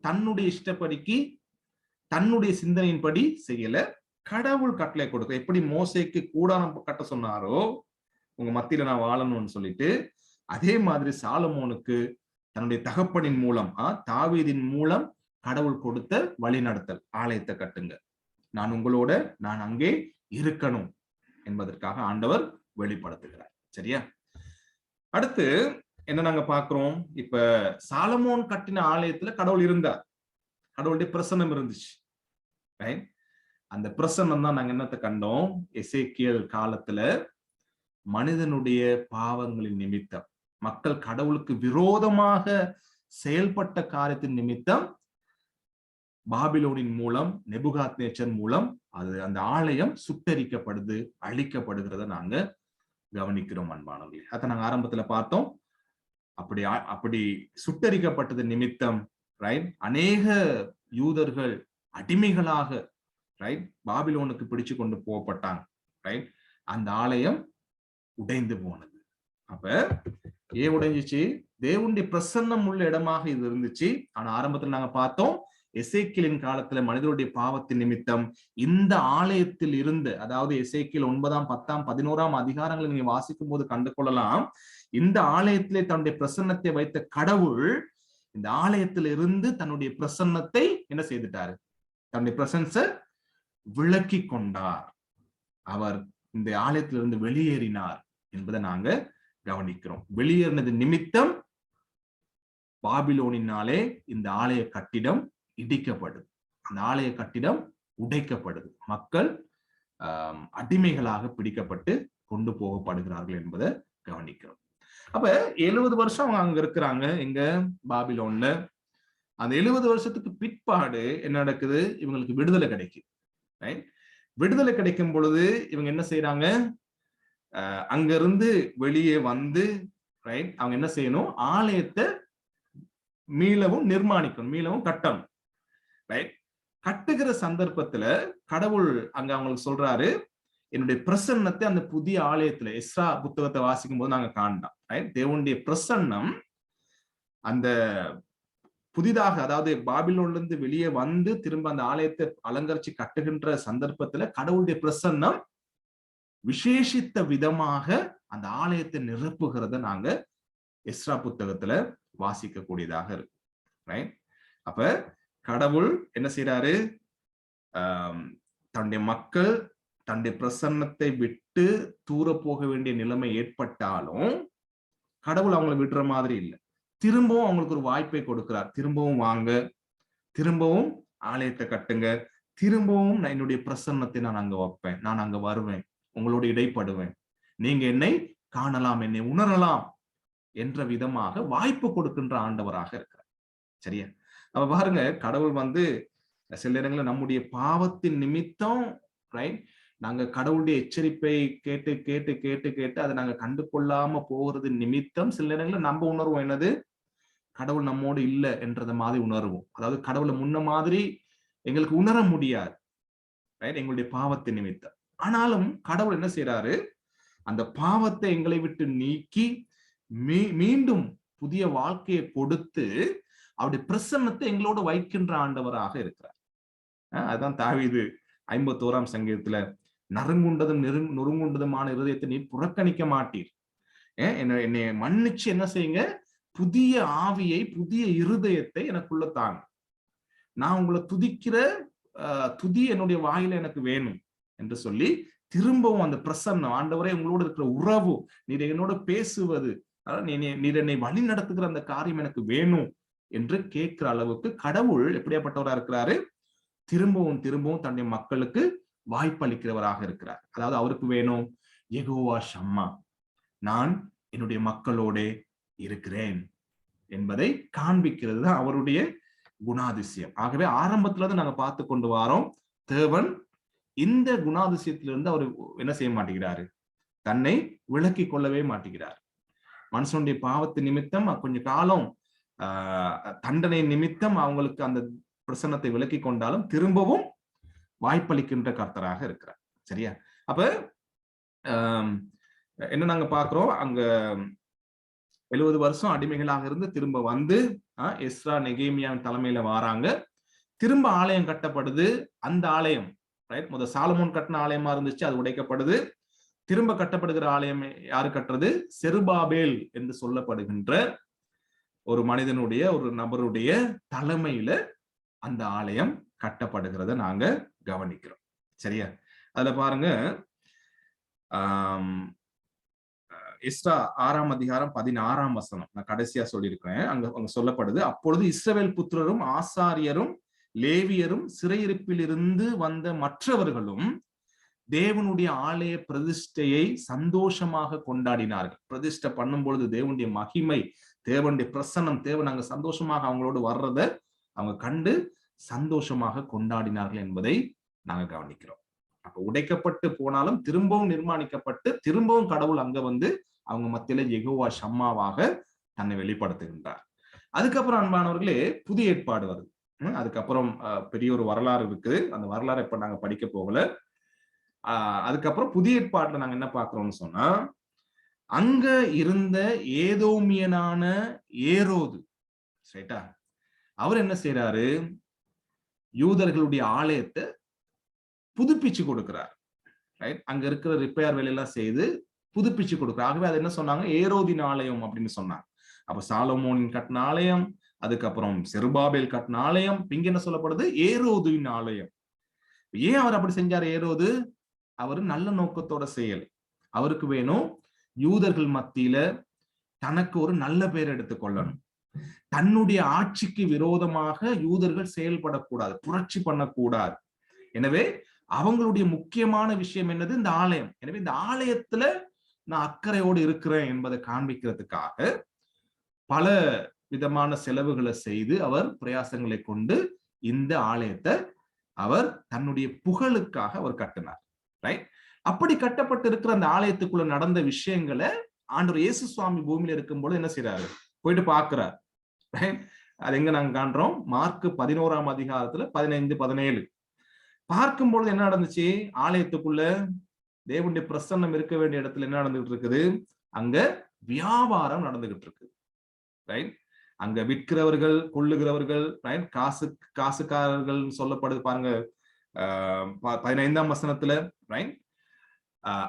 தன்னுடைய இஷ்டப்படிக்கு, தன்னுடைய சிந்தனையின்படி செய்யல. கடவுள் கட்டளை கொடுக்க, எப்படி மோசேக்கு கூடாரம் கட்ட சொன்னாரோ உங்க மத்தியில நான் வாழணும்னு சொல்லிட்டு, அதே மாதிரி சாலமோனுக்கு தன்னுடைய தகப்பனின் மூலம், தாவீதின் மூலம் கடவுள் கொடுத்த வழிநடத்தல், ஆலயத்தை கட்டுங்க, நான் அங்கே இருக்கணும் என்பதற்காக ஆண்டவர் வெளிப்படுத்துகிறார். சரியா? அடுத்து என்ன நாங்க பாக்குறோம்? இப்ப சாலமோன் கட்டின ஆலயத்துல கடவுள் இருந்தார், கடவுளுடைய பிரசன்னம் இருந்துச்சு. அந்த பிரசன்னம் தான் நாங்க என்னத்தை கண்டோம்? எசேக்கியேல் காலத்துல மனிதனுடைய பாவங்களின் நிமித்தம், மக்கள் கடவுளுக்கு விரோதமாக செயல்பட்ட காரியத்தின் நிமித்தம் பாபிலோனின் மூலம், நெபுகாத்நேச்சர் மூலம் அந்த ஆலயம் சுட்டரிக்கப்படுது, அழிக்கப்படுகிறத நாங்க கவனிக்கிறோம் அன்பானவர்களே. அதை நாங்க ஆரம்பத்துல பார்த்தோம். அப்படி சுட்டரிக்கப்பட்டது நிமித்தம் அநேக யூதர்கள் அடிமைகளாக பாபிலோனுக்கு பிடிச்சு கொண்டு போகப்பட்டாங்க. அந்த ஆலயம் உடைந்து போனது. அப்ப ஏன் உடைஞ்சிச்சு? தேவனுடைய பிரசன்னம் உள்ள இடமாக இது இருந்துச்சு. ஆனா ஆரம்பத்துல நாங்க பார்த்தோம், எசேக்கியலின் காலத்துல மனிதனுடைய பாவத்தின் நிமித்தம் இந்த ஆலயத்தில் இருந்து, அதாவது எசேக்கியல் 9, 10, 11 அதிகாரங்களை நீங்க வாசிக்கும் போது கண்டு கொள்ளலாம், இந்த ஆலயத்திலே தன்னுடைய பிரசன்னத்தை வைத்த கடவுள் இந்த ஆலயத்தில் இருந்து தன்னுடைய பிரசன்னத்தை என்ன செய்துட்டாரு? தன்னுடைய பிரசன்ஸ விளக்கி கொண்டார். அவர் இந்த ஆலயத்திலிருந்து வெளியேறினார் என்பதை நாங்க கவனிக்கிறோம். வெளியேறினது நிமித்தம் பாபிலோனினாலே இந்த ஆலய கட்டிடம் இடிக்கப்படுது, அந்த ஆலய கட்டிடம் உடைக்கப்படுது, மக்கள் அடிமைகளாக பிடிக்கப்பட்டு கொண்டு போகப்படுகிறார்கள் என்பதை கவனிக்கிறோம். அப்ப 70 வருஷம் அவங்க அங்க இருக்கிறாங்க, எங்க பாபிலோன்ல. அந்த 70 வருஷத்துக்கு பிற்பாடு என்ன நடக்குது? இவங்களுக்கு விடுதலை கிடைக்குது. விடுதலை கிடைக்கும் பொழுது இவங்க என்ன செய்யறாங்க? அங்க இருந்து வெளியே வந்து அவங்க என்ன செய்யணும்? ஆலயத்தை மீளவும் நிர்மாணிக்கணும், மீளவும் கட்டணும். கட்டுகிற சந்தர்ப்பத்துல கடவுள் அங்க அவங்களுக்கு சொல்றாரு, என்னுடைய பிரசன்னத்தை அந்த புதிய ஆலயத்துல, எஸ்ரா புத்தகத்தை வாசிக்கும் போது நாங்க காண்டோம். தேவனுடைய பிரசன்னம் அந்த புதிதாக, அதாவது பாபிலோன்ல இருந்து வெளியே வந்து திரும்ப அந்த ஆலயத்தை அலங்கரிச்சு கட்டுகின்ற சந்தர்ப்பத்துல கடவுளுடைய பிரசன்னம் விசேஷித்த விதமாக அந்த ஆலயத்தை நிரப்புகிறத நாங்க எஸ்ரா புத்தகத்துல வாசிக்க கூடியதாக இருக்கு. அப்ப கடவுள் என்ன செய்யறாரு? தன்னுடைய மக்கள் தன்னுடைய பிரசன்னத்தை விட்டு தூர போக வேண்டிய நிலைமை ஏற்பட்டாலும் கடவுள் அவங்களை விடுற மாதிரி இல்லை. திரும்பவும் அவங்களுக்கு ஒரு வாய்ப்பை கொடுக்கிறார். திரும்பவும் வாங்க, திரும்பவும் ஆலயத்தை கட்டுங்க, திரும்பவும் நான் என்னுடைய பிரசன்னத்தை நான் அங்க வைப்பேன், நான் அங்க வருவேன், உங்களோட இடைப்படுவேன், நீங்க என்னை காணலாம், என்னை உணரலாம் என்ற விதமாக வாய்ப்பு கொடுக்கின்ற ஆண்டவராக இருக்கிறார். சரியா? அப்ப பாருங்க, கடவுள் சில நேரங்களில் நம்முடைய பாவத்தின் நிமித்தம் நாங்க கடவுளுடைய எச்சரிப்பை கேட்டு கேட்டு கேட்டு கேட்டு அதை நாங்க கண்டு கொள்ளாம போகிறது நிமித்தம் சில நேரங்களில் நம்ம உணர்வோம் என்னது? கடவுள் நம்மோடு இல்லை என்றத மாதிரி உணர்வோம். அதாவது கடவுளை முன்ன மாதிரி எங்களுக்கு உணர முடியாது, எங்களுடைய பாவத்தின் நிமித்தம். ஆனாலும் கடவுள் என்ன செய்யறாரு? அந்த பாவத்தை எங்களை விட்டு நீக்கி மீண்டும் புதிய வாழ்க்கையை கொடுத்து அவருடைய பிரசன்னத்தை எங்களோடு வைக்கின்ற ஆண்டவராக இருக்கிறார். அதுதான் தாவீது 51ஆம் சங்கீதத்துல, நறுங்குண்டதும் நொறுங்குண்டதுமான இருதயத்தை நீர் புறக்கணிக்க மாட்டீர், என்னை மன்னிச்சு என்ன செய்யுங்க? புதிய ஆவியை, புதிய இருதயத்தை எனக்குள்ள தாங்க, நான் உங்களை துதிக்கிற துதி என்னுடைய வாயில எனக்கு வேணும் என்று சொல்லி திரும்பவும் அந்த பிரசன்னம், ஆண்டவரே உங்களோடு இருக்கிற உறவு, நீர் என்னோட பேசுவது, நீர் என்னை வழி நடத்துகிற அந்த காரியம் எனக்கு வேணும் என்று கேட்கிற அளவுக்கு கடவுள் எப்படியாப்பட்டவராக இருக்கிறாரு? திரும்பவும் திரும்பவும் தன்னுடைய மக்களுக்கு வாய்ப்பளிக்கிறவராக இருக்கிறார். அதாவது அவருக்கு வேணும், யெகோவா ஷம்மா, நான் என்னுடைய மக்களோட இருக்கிறேன் என்பதை காண்பிக்கிறது தான் அவருடைய குணாதிசயம். ஆகவே ஆரம்பத்துல இருந்து நாங்க பார்த்து கொண்டு வரோம், தேவன் இந்த குணாதிசயத்திலிருந்து அவர் என்ன செய்ய மாட்டேங்கிறாரு? தன்னை விலக்கி கொள்ளவே மாட்டேங்கிறார். மனுஷனுடைய பாவத்து நிமித்தம் கொஞ்ச காலம் தண்டனை நிமித்தம் அவங்களுக்கு அந்த பிரசன்னத்தை விலக்கி கொண்டாலும் திரும்பவும் வாய்ப்பளிக்கின்ற கர்த்தராக இருக்கிறார். சரியா? அப்ப என்ன நாங்க பாக்குறோம்? அங்க 70 வருஷம் அடிமைகளாக இருந்து திரும்ப வந்து எஸ்ரா நெகேமியாவின் தலைமையில வாராங்க. திரும்ப ஆலயம் கட்டப்படுது. அந்த ஆலயம் முதல் சாலமோன் கட்டின ஆலயமா இருந்துச்சு, அது உடைக்கப்படுது. திரும்ப கட்டப்படுகிற ஆலயம் யாரு கட்டுறது? செருபாபேல் என்று சொல்லப்படுகின்ற ஒரு மனிதனுடைய, ஒரு நபருடைய தலைமையில அந்த ஆலயம் கட்டப்படுகிறத நாங்க கவனிக்கிறோம். சரியா? அதுல பாருங்க, எஸ்ரா 6ஆம் அதிகாரம் 16ஆம் வசனம் நான் கடைசியா சொல்லியிருக்கிறேன். அங்க சொல்லப்படுது, அப்பொழுது இஸ்ரவேல் புத்திரரும் ஆசாரியரும் லேவியரும் சிறையிருப்பில் இருந்து வந்த மற்றவர்களும் தேவனுடைய ஆலய பிரதிஷ்டையை சந்தோஷமாக கொண்டாடினார்கள். பிரதிஷ்டை பண்ணும் பொழுது தேவனுடைய மகிமை, தேவனுடைய பிரசன்னம், தேவன் அங்க சந்தோஷமாக அவங்களோடு வர்றத அவங்க கண்டு சந்தோஷமாக கொண்டாடினார்கள் என்பதை நாங்க கவனிக்கிறோம். அப்ப உடைக்கப்பட்டு போனாலும் திரும்பவும் நிர்மாணிக்கப்பட்டு திரும்பவும் கடவுள் அங்க அவங்க மத்தியில யெகோவா ஷம்மாவாக தன்னை வெளிப்படுத்துகின்றார். அதுக்கப்புறம் அன்பானவர்களே, புதிய ஏற்பாடு வருது. அதுக்கப்புறம் பெரிய ஒரு வரலாறு இருக்குது. அந்த வரலாறு இப்ப நாங்க படிக்க போகல. அதுக்கப்புறம் புதிய ஏற்பாட்டுல நாங்க என்ன பாக்குறோம்னு சொன்னா, அங்க இருந்த ஏதோமியனான ஏரோது, சரிட்டா, அவர் என்ன செய்யறாரு? யூதர்களுடைய ஆலயத்தை புதுப்பிச்சு கொடுக்கிறார். அங்க இருக்கிற ரிப்பேர் வேலையெல்லாம் செய்து புதுப்பிச்சு கொடுக்கிறார். ஆகவே அது என்ன சொன்னாங்க? ஏரோதின் ஆலயம் அப்படின்னு சொன்னாங்க. அப்ப சாலமோனின் கட்டின ஆலயம், அதுக்கப்புறம் செருபாபேல் கட்டின ஆலயம், இங்க என்ன சொல்லப்படுது? ஏரோதின் ஆலயம். ஏன் அவர் அப்படி செஞ்சாரு? ஏரோது அவர் நல்ல நோக்கத்தோட செய்யல. அவருக்கு வேணும் யூதர்கள் மத்தியில தனக்கு ஒரு நல்ல பேர் எடுத்துக் கொள்ளணும். தன்னுடைய ஆட்சிக்கு விரோதமாக யூதர்கள் செயல்படக்கூடாது, புரட்சி பண்ணக்கூடாது. எனவே அவங்களுடைய முக்கியமான விஷயம் என்னது? இந்த ஆலயம். எனவே இந்த ஆலயத்துல நான் அக்கறையோடு இருக்கிறேன் என்பதை காண்பிக்கிறதுக்காக பல விதமான செலவுகளை செய்து அவர் பிரயாசங்களை கொண்டு இந்த ஆலயத்தை அவர் தன்னுடைய புகழுக்காக அவர் கட்டினார். ரைட்? அப்படி கட்டப்பட்டு இருக்கிற அந்த ஆலயத்துக்குள்ள நடந்த விஷயங்களை ஆண்டவர் இயேசு சுவாமி பூமியில இருக்கும்போது என்ன செய்யறாரு? போயிட்டு பாக்குறார். அது எங்க நாங்க காண்றோம்? மார்க் 11ஆம் அதிகாரத்துல 15, 17 பார்க்கும்பொழுது என்ன நடந்துச்சு? ஆலயத்துக்குள்ள தேவனுடைய பிரசன்னம் இருக்க வேண்டிய இடத்துல என்ன நடந்துகிட்டு இருக்குது? அங்க வியாபாரம் நடந்துகிட்டு இருக்கு. ரைட்? அங்க விற்கிறவர்கள், கொள்ளுகிறவர்கள், ரைட்? காசுக்காரர்கள் சொல்லப்படுது பாருங்க 15ஆம் வசனத்துல. ரைட்?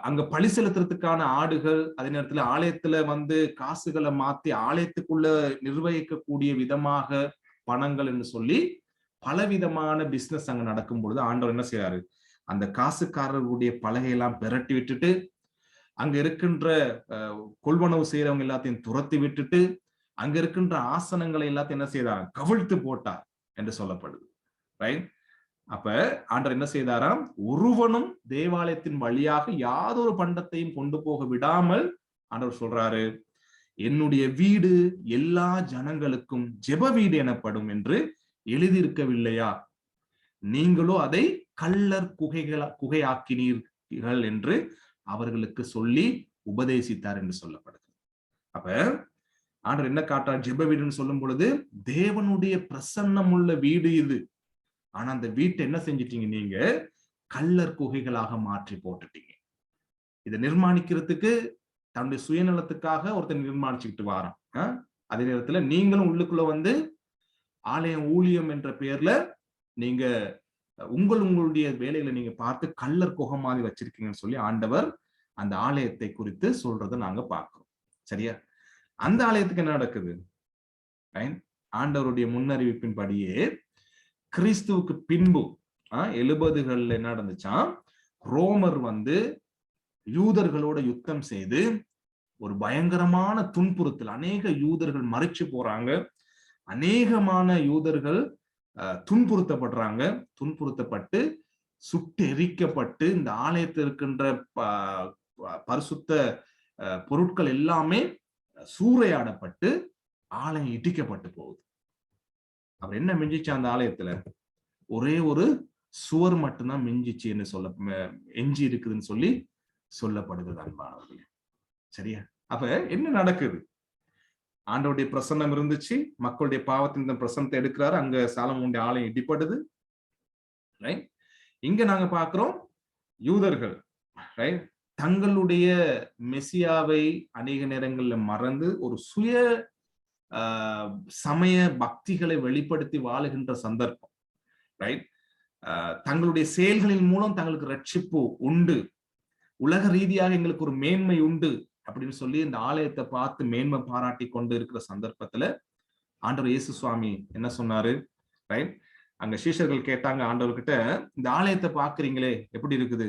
அங்க பழி செலுத்துறதுக்கான ஆடுகள், அதே நேரத்துல ஆலயத்துல காசுகளை மாத்தி ஆலயத்துக்குள்ள நிர்வகிக்கக்கூடிய விதமாக பணங்கள் என்று சொல்லி பலவிதமான பிசினஸ் அங்க நடக்கும் பொழுது ஆண்டவர் என்ன செய்யறாரு? அந்த காசுக்காரர்களுடைய பலகையெல்லாம் பெரட்டி விட்டுட்டு, அங்க இருக்கின்ற கொள்வனவு செய்யறவங்க எல்லாத்தையும் துரத்தி விட்டுட்டு, அங்க இருக்கின்ற ஆசனங்களை எல்லாத்தையும் என்ன செய்தார்? கவிழ்த்து போட்டார் என்று சொல்லப்படுது. ரைட்? அப்ப ஆண்டவர் என்ன செய்தாராம்? ஒருவனும் தேவாலயத்தின் வழியாக யாதொரு பண்டத்தையும் கொண்டு போக விடாமல் ஆண்டவர் சொல்றாரு, என்னுடைய வீடு எல்லா ஜனங்களுக்கும் ஜெப வீடு எனப்படும் என்று எழுதியிருக்கவில்லையா? நீங்களோ அதை கள்ளர் குகையாக்கினீர்கள் என்று அவர்களுக்கு சொல்லி உபதேசித்தார் என்று சொல்லப்படுது. அப்ப ஆண்டவர் என்ன காட்டார்? ஜெப வீடுன்னு சொல்லும் பொழுது தேவனுடைய பிரசன்னம் உள்ள வீடு இது. ஆனா அந்த வீட்டை என்ன செஞ்சிட்டீங்க? நீங்க கள்ளர் குகைகளாக மாற்றி போட்டுட்டீங்க. இதை நிர்மாணிக்கிறதுக்கு தன்னுடைய சுயநலத்துக்காக ஒருத்தர் நிர்மாணிச்சுக்கிட்டு வாரான். அதே நேரத்துல நீங்களும் உள்ளுக்குள்ள ஆலயம் ஊழியம் என்ற பெயர்ல நீங்க உங்களுடைய வேலைகளை நீங்க பார்த்து கள்ளர் குகை மாதிரி வச்சிருக்கீங்கன்னு சொல்லி ஆண்டவர் அந்த ஆலயத்தை குறித்து சொல்றதை நாங்க பார்க்கிறோம். சரியா? அந்த ஆலயத்துக்கு என்ன நடக்குது? ஆண்டவருடைய முன்னறிவிப்பின் படியே கிறிஸ்துவுக்கு பின்பு 70கள்ல என்ன நடந்துச்சாம்? ரோமர் யூதர்களோட யுத்தம் செய்து ஒரு பயங்கரமான துன்புறுத்தல், அநேக யூதர்கள் மறிச்சு போறாங்க, அநேகமான யூதர்கள் துன்புறுத்தப்படுறாங்க. துன்புறுத்தப்பட்டு சுட்டு எரிக்கப்பட்டு இந்த ஆலயத்தில் இருக்கின்ற பரிசுத்த பொருட்கள் எல்லாமே சூறையாடப்பட்டு ஆலயம் இடிக்கப்பட்டு போகுது. அவர் என்ன மிஞ்சிச்சு அந்த ஆலயத்துல? ஒரே ஒரு சுவர் மட்டும்தான் மிஞ்சிச்சு என்று எஞ்சி இருக்குதுன்னு சொல்லி சொல்லப்படுகிறது அன்பானவர்களே. சரியா? அப்ப என்ன நடக்குது? ஆண்டவருடைய பிரசன்னம் இருந்துச்சு, மக்களுடைய பாவத்தின் பிரசன்னத்தை எடுக்கிறாரு, அங்க சாலமோனுடைய ஆலயம் இடிப்படுது. இங்க நாங்க பாக்குறோம் யூதர்கள் தங்களுடைய மெசியாவை அநேக நேரங்கள்ல மறந்து ஒரு சுய சமய பக்திகளை வெளிப்படுத்தி வாழுகின்ற சந்தர்ப்பம். ரைட்? தங்களுடைய செயல்களின் மூலம் தங்களுக்கு ரட்சிப்பு உண்டு, உலக ரீதியாக எங்களுக்கு ஒரு மேன்மை உண்டு அப்படின்னு சொல்லி இந்த ஆலயத்தை பார்த்து மேன்மை பாராட்டி கொண்டு இருக்கிற சந்தர்ப்பத்துல ஆண்டவர் இயேசு சுவாமி என்ன சொன்னாரு? ரைட்? அங்க சீஷர்கள் கேட்டாங்க ஆண்டவர்கிட்ட, இந்த ஆலயத்தை பாக்குறீங்களே எப்படி இருக்குது?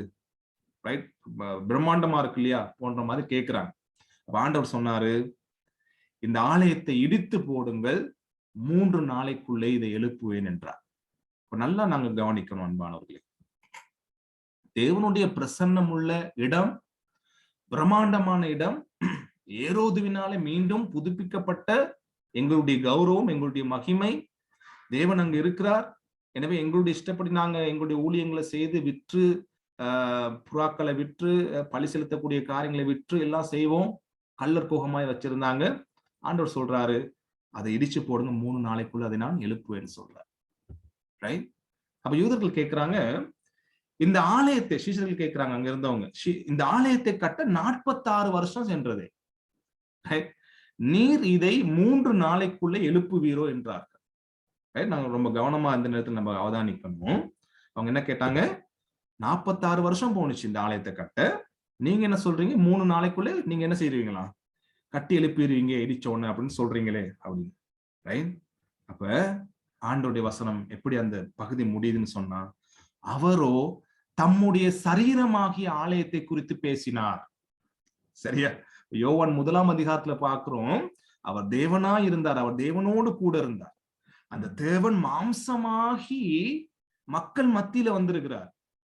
ரைட்? பிரம்மாண்டமா இருக்கு இல்லையா போன்ற மாதிரி கேட்கிறாங்க. ஆண்டவர் சொன்னாரு, இந்த ஆலயத்தை இடித்து போடுங்கள், 3 நாளைக்குள்ளே இதை எழுப்புவேன் என்றார். இப்ப நல்லா நாங்க கவனிக்கணும் அன்பானவர்களே. தேவனுடைய பிரசன்னம் உள்ள இடம், பிரம்மாண்டமான இடம், ஏரோதுவினாலே மீண்டும் புதுப்பிக்கப்பட்ட எங்களுடைய கௌரவம், எங்களுடைய மகிமை, தேவன் அங்க இருக்கிறார். எனவே எங்களுடைய இஷ்டப்படி நாங்க எங்களுடைய ஊழியங்களை செய்து விற்று புறாக்களை விற்று பழி செலுத்தக்கூடிய காரியங்களை விற்று எல்லாம் செய்வோம். கள்ளர் கோகமாய் வச்சிருந்தாங்க. ஆண்டவர் சொல்றாரு, அதை இடிச்சு போடுங்க, 3 நாளைக்குள்ள அதை நான் எழுப்புவேன்னு சொல்றாரு. ரைட்? அப்ப யூதர்கள் கேட்கிறாங்க, இந்த ஆலயத்தை, சீஷர்கள் கேட்கிறாங்க அங்க இருந்தவங்க, இந்த ஆலயத்தை கட்ட 46 வருஷம் சென்றதே, நீர் இதை 3 நாளைக்குள்ள எழுப்புவீரோ என்றார்கள். நாங்க ரொம்ப கவனமா இந்த நேரத்தில் நம்ம அவதானிக்கணும். அவங்க என்ன கேட்டாங்க? 46 வருஷம் போனுச்சு இந்த ஆலயத்தை கட்ட, நீங்க என்ன சொல்றீங்க 3 நாளைக்குள்ள நீங்க என்ன செய்வீங்களா? கட்டி எழுப்பிடுவீங்க இடிச்சோன்னு அப்படின்னு சொல்றீங்களே அப்படின்னு. ரைட்? அப்ப ஆண்டோடைய வசனம் எப்படி அந்த பகுதி முடியுதுன்னு சொன்னா, அவரோ தம்முடைய சரீரமாகிய ஆலயத்தை குறித்து பேசினார். சரியா? யோவான் 1ஆம் அதிகாரத்துல பார்க்கிறோம், அவர் தேவனா இருந்தார், அவர் தேவனோடு கூட இருந்தார். அந்த தேவன் மாம்சமாகி மக்கள் மத்தியில வந்திருக்கிறார்.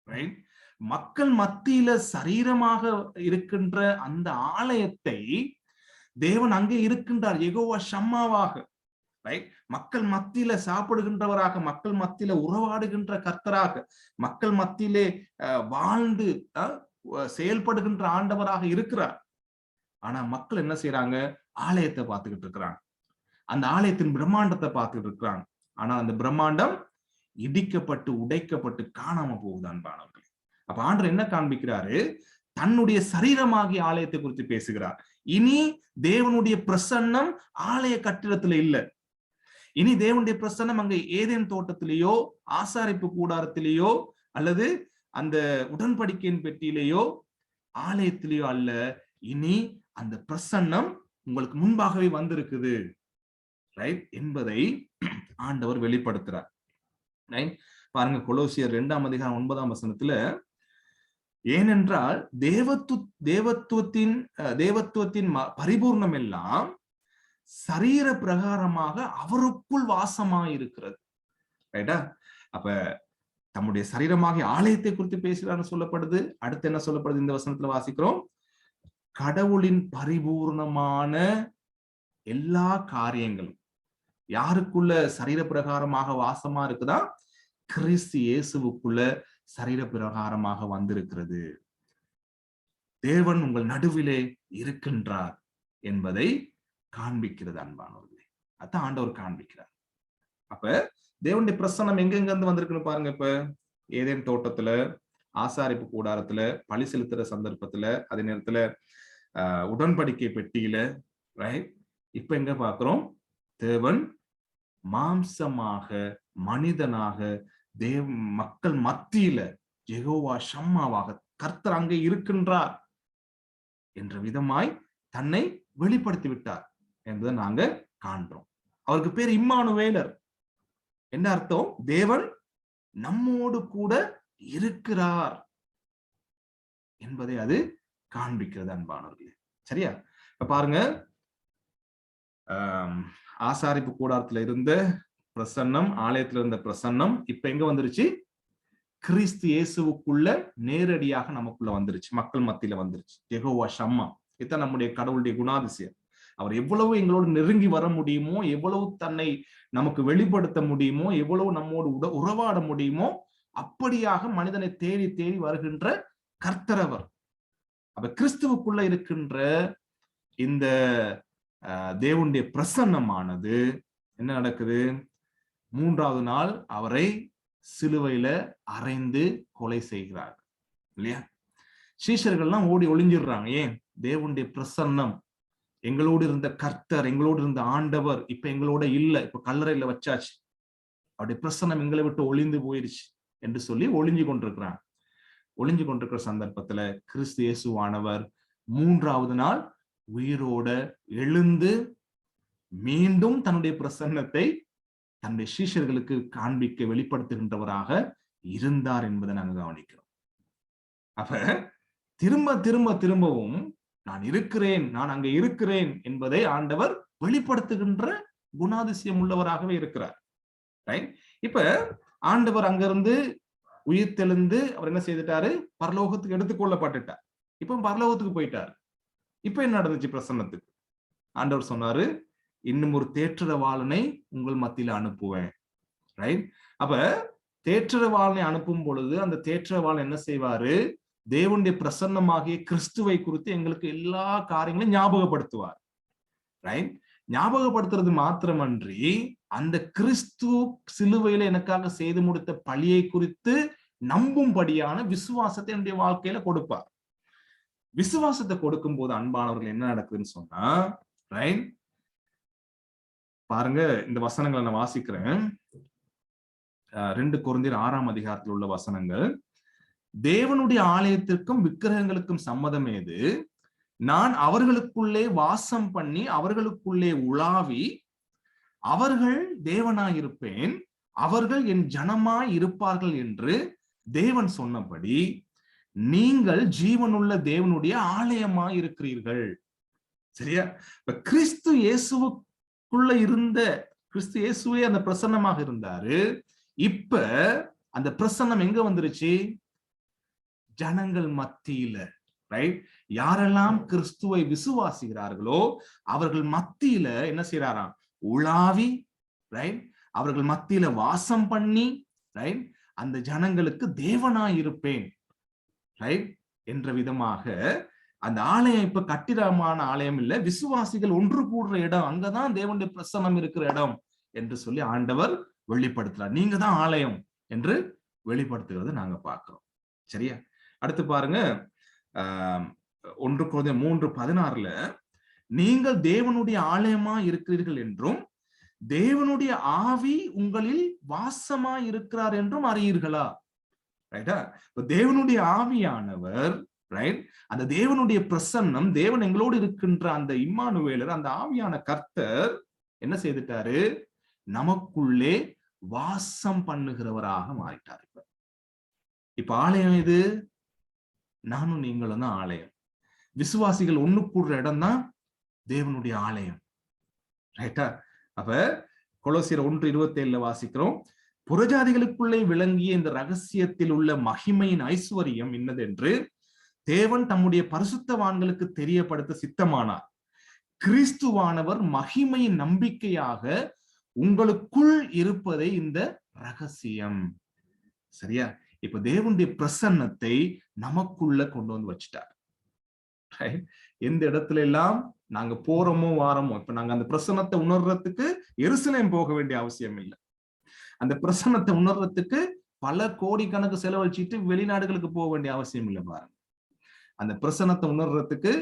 ரைட்? மக்கள் மத்தியில சரீரமாக இருக்கின்ற அந்த ஆலயத்தை தேவன் அங்கே இருக்கின்றார், யெகோவா ஷம்மாவாக. ரைட்? மக்கள் மத்தியில சாப்பிடுகின்றவராக, மக்கள் மத்தியில உறவாடுகின்ற கர்த்தராக, மக்கள் மத்தியிலே வாழ்ந்து செயல்படுகின்ற ஆண்டவராக இருக்கிறார். ஆனா மக்கள் என்ன செய்யறாங்க? ஆலயத்தை பார்த்துக்கிட்டு இருக்கிறாங்க, அந்த ஆலயத்தின் பிரம்மாண்டத்தை பார்த்துக்கிட்டு இருக்கிறாங்க. ஆனா அந்த பிரம்மாண்டம் இடிக்கப்பட்டு உடைக்கப்பட்டு காணாம போகுது அன்பானவர்களே. அப்ப ஆண்டவர் என்ன காண்பிக்கிறாரு? தன்னுடைய சரீரமாகிய ஆலயத்தை குறித்து பேசுகிறார். இனி தேவனுடைய பிரசன்னம் ஆலய கட்டிடத்துல இல்ல. இனி தேவனுடைய பிரசன்னம் அங்க ஏதேன் தோட்டத்திலேயோ ஆசாரிப்பு கூடாரத்திலேயோ அல்லது அந்த உடன்படிக்கையின் பெட்டியிலேயோ ஆலயத்திலேயோ அல்ல. இனி அந்த பிரசன்னம் உங்களுக்கு முன்பாகவே வந்திருக்குது, ரைட், என்பதை ஆண்டவர் வெளிப்படுத்துறார். ரைட்? பாருங்க, கொலோசியர் 2ஆம் அதிகாரம் 9ஆம் வசனத்துல, ஏனென்றால் தேவத்துவத்தின் பரிபூர்ணம் எல்லாம் சரீர பிரகாரமாக அவருக்குள் வாசமாயிருக்கிறது. ரைட்டா? அப்ப தம்முடைய சரீரமாகிய ஆலயத்தை குறித்து பேசுகிறான்னு சொல்லப்படுது. அடுத்து என்ன சொல்லப்படுது இந்த வசனத்துல வாசிக்கிறோம்? கடவுளின் பரிபூர்ணமான எல்லா காரியங்களும் யாருக்குள்ள சரீர பிரகாரமாக வாசமா இருக்குதா? கிறிஸ்து இயேசுவுக்குள்ள சரீர பிரகாரமாக வந்திருக்கிறது. தேவன் உங்கள் நடுவிலே இருக்கின்றார் என்பதை காண்பிக்கிறது அன்பானவர்களே. அதான் ஆண்டவர் காண்பிக்கிறார். அப்ப தேவனுடைய பிரசன்னம் எங்கெங்க இருந்து வந்திருக்குன்னு பாருங்க. இப்ப ஏதேன் தோட்டத்துல, ஆசாரிப்பு கூடாரத்துல, பழி செலுத்துற சந்தர்ப்பத்துல, அதே நேரத்துல உடன்படிக்கை பெட்டியில, ரைட்? இப்ப எங்க பாக்குறோம்? தேவன் மாம்சமாக மனிதனாக மக்கள் மத்தியில யெகோவா ஷம்மாவாக கர்த்தர் அங்கே இருக்கின்றார் என்ற விதமாய் தன்னை வெளிப்படுத்தி விட்டார் என்பதை நாங்க காண்றோம். அவருக்கு பேர் இம்மானுவேலர். என்ன அர்த்தம்? தேவன் நம்மோடு கூட இருக்கிறார் என்பதை அது காண்பிக்கிறது அன்பானவர்களே. சரியா? இப்ப பாருங்க, ஆசாரிப்பு கூடாரத்துல இருந்த பிரசன்னம், ஆலயத்துல இருந்த பிரசன்னம் இப்ப எங்க வந்துருச்சு? கிறிஸ்து இயேசுவுக்குள்ள நேரடியாக நமக்குள்ள வந்துருச்சு, மக்கள் மத்தியில வந்துருச்சு. யெகோவா ஷம்மா, இதுதான் நம்முடைய கடவுளுடைய குணாதிசயம். அவர் எவ்வளவு எங்களோடு நெருங்கி வர முடியுமோ, எவ்வளவு தன்னை நமக்கு வெளிப்படுத்த முடியுமோ, எவ்வளவு நம்மோடு உறவாட முடியுமோ, அப்படியாக மனிதனை தேடி தேடி வருகின்ற கர்த்தரவர். அப்ப கிறிஸ்துவுக்குள்ள இருக்கின்ற இந்த தேவனுடைய பிரசன்னமானது என்ன நடக்குது? 3வது நாள் அவரை சிலுவையில அறைந்து கொலை செய்கிறார்கள் இல்லையா? சீஷர்கள்லாம் ஓடி ஒளிஞ்சிடுறாங்க. ஏன்? தேவனுடைய பிரசன்னம், எங்களோடு இருந்த கர்த்தர், எங்களோடு இருந்த ஆண்டவர் இப்ப எங்களோட இல்ல, இப்ப கல்லறையில வச்சாச்சு, அவருடைய பிரசன்னம் எங்களை விட்டு ஒளிந்து போயிடுச்சு என்று சொல்லி ஒளிஞ்சு கொண்டிருக்கிறாங்க. ஒளிஞ்சு கொண்டிருக்கிற சந்தர்ப்பத்துல கிறிஸ்து இயேசுவானவர் 3வது நாள் உயிரோட எழுந்து மீண்டும் தன்னுடைய பிரசன்னத்தை தன்னுடைய சீஷர்களுக்கு காண்பிக்க வெளிப்படுத்துகின்றவராக இருந்தார் என்பதை நாங்கள் கவனிக்கிறோம். அப்ப திரும்ப திரும்ப திரும்பவும் நான் இருக்கிறேன், நான் அங்க இருக்கிறேன் என்பதை ஆண்டவர் வெளிப்படுத்துகின்ற குணாதிசயம் உள்ளவராகவே இருக்கிறார். ரைட்? இப்ப ஆண்டவர் அங்கிருந்து உயிர் தெழுந்து அவர் என்ன செய்துட்டாரு? பரலோகத்துக்கு எடுத்துக்கொள்ளப்பட்டுட்டார். இப்ப பரலோகத்துக்கு போயிட்டார். இப்ப என்ன நடந்துச்சு? பிரசன்னத்துக்கு ஆண்டவர் சொன்னாரு, இன்னும் ஒரு தேற்றரவாளனை உங்கள் மத்தியில அனுப்புவேன். ரைட்? அப்ப தேற்றரவாளனை அனுப்பும் பொழுது அந்த தேற்றரவாளன் என்ன செய்வாரு? தேவனுடைய பிரசன்னமாகிய கிறிஸ்துவை குறித்து எங்களுக்கு எல்லா காரியங்களையும் ஞாபகப்படுத்துவார். ரைட்? ஞாபகப்படுத்துறது மாத்திரமன்றி அந்த கிறிஸ்து சிலுவையில எனக்காக செய்து முடித்த பழியை குறித்து நம்பும்படியான விசுவாசத்தை என்னுடைய வாழ்க்கையில கொடுப்பார். விசுவாசத்தை கொடுக்கும் போது அன்பானவர்கள் என்ன நடக்குதுன்னு சொன்னா, ரைட், பாருங்க, இந்த வசனங்களை நான் வாசிக்கிறேன். 2 கொரிந்தியர் 6ஆம் அதிகாரத்தில் உள்ள வசனங்கள். தேவனுடைய ஆலயத்திற்கும் விக்கிரகங்களுக்கும் சம்மதம் ஏது? நான் அவர்களுக்குள்ளே வாசம் பண்ணி அவர்களுக்குள்ளே உலாவி அவர்கள் தேவனாயிருப்பேன், அவர்கள் என் ஜனமாய் இருப்பார்கள் என்று தேவன் சொன்னபடி நீங்கள் ஜீவனுள்ள தேவனுடைய ஆலயமா இருக்கிறீர்கள். சரியா? இப்ப கிறிஸ்து இயேசுவுக்குள்ள இருந்த கிறிஸ்து இயேசுவே அந்த பிரசன்னமாக இருந்தாரு. இப்ப அந்த பிரசன்னம் எங்க வந்துருச்சு? ஜனங்கள் மத்தியில. ரைட்? யாரெல்லாம் கிறிஸ்துவை விசுவாசிக்கிறார்களோ அவர்கள் மத்தியில என்ன செய்யறாராம்? உலாவி, ரைட், அவர்கள் மத்தியில வாசம் பண்ணி, ரைட், அந்த ஜனங்களுக்கு தேவனாய் இருப்பேன், ரைட் என்ற விதமாக அந்த ஆலயம் இப்ப கட்டிடமான ஆலயம் இல்ல, விசுவாசிகள் ஒன்று கூடுற இடம், அங்கதான் தேவனுடைய பிரசன்னம் இருக்கிற இடம் என்று சொல்லி ஆண்டவர் வெளிப்படுத்துறார். நீங்க தான் ஆலயம் என்று வெளிப்படுத்துகிறத நாங்க பார்க்கிறோம். சரியா? அடுத்து பாருங்க, 1 கொரிந்தியர் 3:16 நீங்கள் தேவனுடைய ஆலயமா இருக்கிறீர்கள் என்றும் தேவனுடைய ஆவி உங்களில் வாசமா இருக்கிறார் என்றும் அறியீர்களா? ரைட்டா? இப்ப தேவனுடைய ஆவியானவர், ரைட், அந்த தேவனுடைய பிரசன்னம், தேவன் எங்களோடு இருக்கின்ற அந்த இம்மானுவேலர், அந்த ஆவியான கர்த்தர் என்ன செய்துட்டாரு? நமக்குள்ளே வாசம் பண்ணுகிறவராக மாறிட்டார். இப்ப ஆலயம் இது நானும் நீங்களும் தான் ஆலயம். விசுவாசிகள் ஒண்ணு கூடுற இடம் தான் தேவனுடைய ஆலயம். ரைட்டா? அப்ப கொலோசியர் 1:27 வாசிக்கிறோம், புறஜாதிகளுக்குள்ளே விளங்கிய இந்த ரகசியத்தில் உள்ள மகிமையின் ஐஸ்வர்யம் இன்னதென்று தேவன் தம்முடைய பரிசுத்தவான்களுக்கு தெரியப்படுத்த சித்தமானார். கிறிஸ்துவானவர் மகிமையின் நம்பிக்கையாக உங்களுக்குள் இருப்பதை இந்த ரகசியம். சரியா? இப்ப தேவனுடைய பிரசன்னத்தை நமக்குள்ள கொண்டு வந்து வச்சுட்டார். எந்த இடத்துல எல்லாம் நாங்க போறோமோ வாரமோ, இப்ப நாங்க அந்த பிரசன்னத்தை உணர்றதுக்கு எருசலேம் போக வேண்டிய அவசியம் இல்லை. அந்த பிரசன்னத்தை உணர்றதுக்கு பல கோடிக்கணக்கு செலவழிச்சிட்டு வெளிநாடுகளுக்கு போக வேண்டிய அவசியம் இல்லை. பாருங்க, அந்த பிரசன்னத்தை உணர்றதுக்கு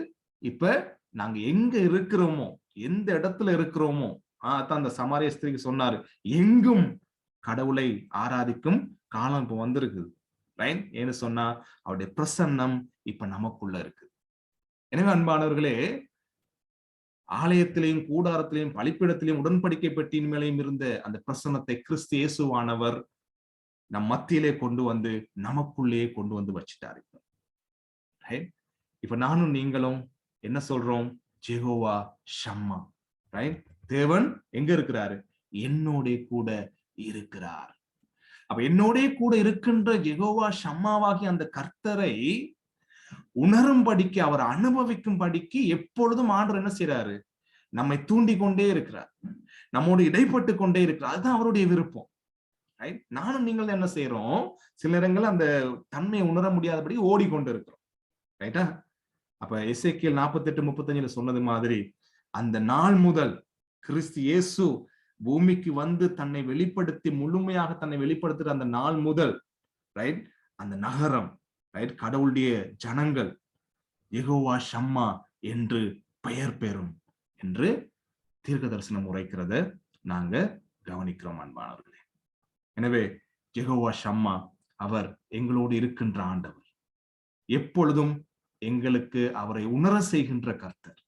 இப்ப நாங்க எங்க இருக்கிறோமோ, எந்த இடத்துல இருக்கிறோமோ, அதான் அந்த சமாரிய ஸ்திரீக்கு சொன்னாரு, எங்கும் கடவுளை ஆராதிக்கும் காலம் இப்ப வந்திருக்குது. ரைட்? ஏன்னு சொன்னா அவருடைய பிரசன்னம் இப்ப நமக்குள்ள இருக்கு. எனவே அன்பானவர்களே, ஆலயத்திலையும் கூடாரத்திலையும் பலிப்பிடத்திலையும் உடன்படிக்கை பெட்டியின் மேலையும் இருந்த அந்த பிரசன்னத்தை கிறிஸ்து இயேசுவானவர் நம் மத்தியிலே கொண்டு வந்து நமக்குள்ளேயே கொண்டு வந்து வச்சுட்டாரு. இப்ப நானும் நீங்களும் என்ன சொல்றோம்? ஜெகோவா ஷம்மா. ரைட்? தேவன் எங்க இருக்கிறாரு? என்னோட கூட இருக்கிறார். அப்ப என்னோட கூட இருக்கின்ற யெகோவா ஷம்மாவாகி அந்த கர்த்தரை உணரும்படிக்கு, அவர் அனுபவிக்கும் படிக்கு எப்பொழுதும் ஆண்டவர் என்ன செய்யறாரு? நம்மை தூண்டி கொண்டே இருக்கிறார், நம்மோடு இடைப்பட்டு கொண்டே இருக்கிறார். அதுதான் அவருடைய விருப்பம். ரைட்? நானும் நீங்கள் என்ன செய்யறோம்? சில நேரங்கள் அந்த தன்மையை உணர முடியாதபடி ஓடிக்கொண்டு இருக்கிறோம். ரைட்டா? அப்ப எசேக்கியேல் 48:35 சொன்னது மாதிரி, அந்த நாள் முதல் கிறிஸ்து இயேசு பூமிக்கு வந்து தன்னை வெளிப்படுத்தி முழுமையாக தன்னை வெளிப்படுத்துற அந்த நாள் முதல், ரைட், அந்த நகரம், ரைட், கடவுளுடைய ஜனங்கள் யெகோவா ஷம்மா என்று பெயர் பெறும் என்று தீர்க்க தரிசனம் உரைக்கிறத நாங்க கவனிக்கிறோம் அன்பானவர்களே. எனவே யெகோவா ஷம்மா அவர் எங்களோடு இருக்கின்ற ஆண்டவர், எப்பொழுதும் எங்களுக்கு அவரை உணர செய்கின்ற கர்த்தர்.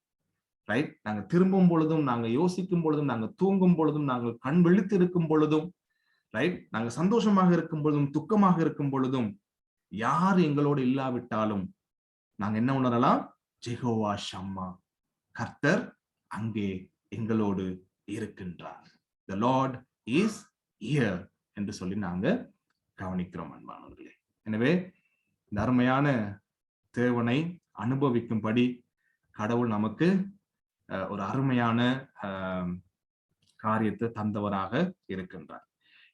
ரைட்? நாங்க திரும்பும் பொழுதும், நாங்க யோசிக்கும் பொழுதும், நாங்க தூங்கும் பொழுதும், நாங்கள் கண் விழித்து இருக்கும் பொழுதும், ரைட், நாங்க சந்தோஷமாக இருக்கும் பொழுதும், துக்கமாக இருக்கும் பொழுதும், யார் எங்களோடு இல்லாவிட்டாலும் நாங்க என்ன உணரலாம்? யெகோவா ஷம்மா, கர்த்தர் அங்கே எங்களோடு இருக்கின்றார். The Lord is here என்று சொல்லி நாங்க கவனிக்கிறோம் அன்பானவர்களே. எனவே இந்த அருமையான தேவனை அனுபவிக்கும்படி கடவுள் நமக்கு ஒரு அருமையான காரியத்தை தந்தவராக இருக்கின்றார்.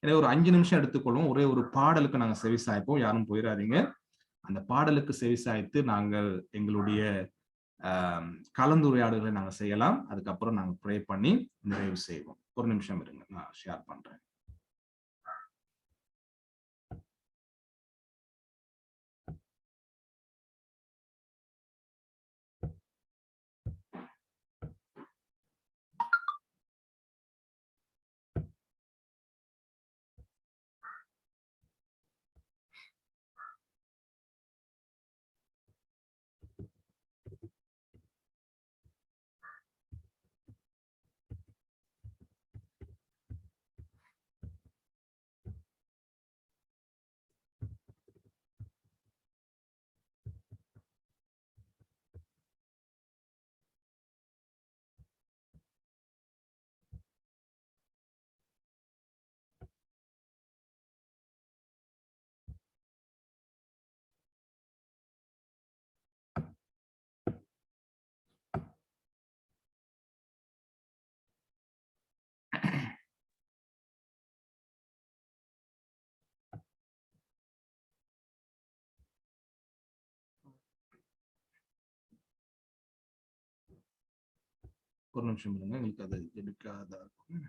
எனவே ஒரு 5 நிமிஷம் எடுத்துக்கொள்வோம். ஒரே ஒரு பாடலுக்கு நாங்க செவிசாய்ப்போம். யாரும் போயிடாதீங்க. அந்த பாடலுக்கு செவிசாய்த்து நாங்கள் எங்களுடைய கலந்துரையாடல்களை நாங்க செய்யலாம். அதுக்கப்புறம் நாங்க ப்ரே பண்ணி நிறைவு செய்வோம். ஒரு நிமிஷம் இருங்க, நான் ஷேர் பண்றேன். ஒரு நிமிஷம் இருங்க, எங்களுக்கு அது எடுக்காதா இருக்கும்.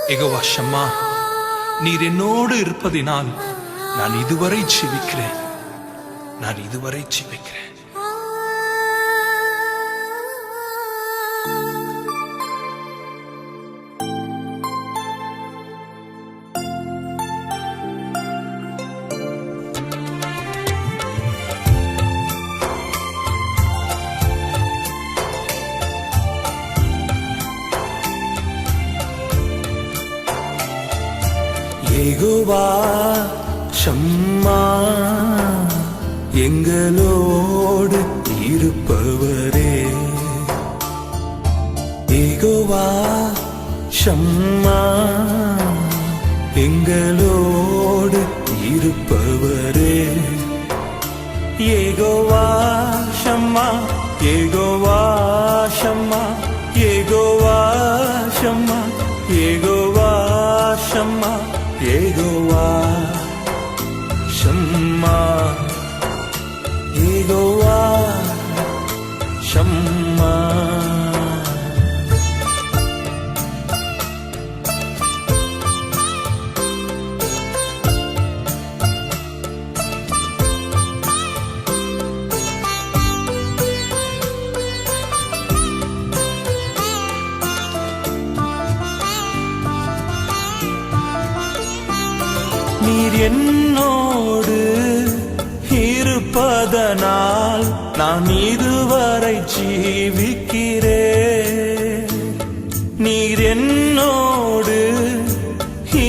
யெகோவா ஷம்மா, நீர் என்னோடு இருப்பதினால் நான் இதுவரை ஜீவிக்கிறேன். நான் இதுவரை ஜீவிக்கிறேன். யெகோவா ஷம்மா, எங்களோடு இருப்பவரே. யெகோவா ஷம்மா, எங்களோடு இருப்பவரே. யெகோவா ஷம்மா, யெகோவா ஷம்மா, யெகோவா ஷம்மா, யெகோவா ஷம்மா, யெகோவா ஷம்மா, யெகோவா ஷம்மா. நீர் என்னோடு இருப்பதனால் நான் இதுவரை ஜீவிக்கிறேன். நீர் என்னோடு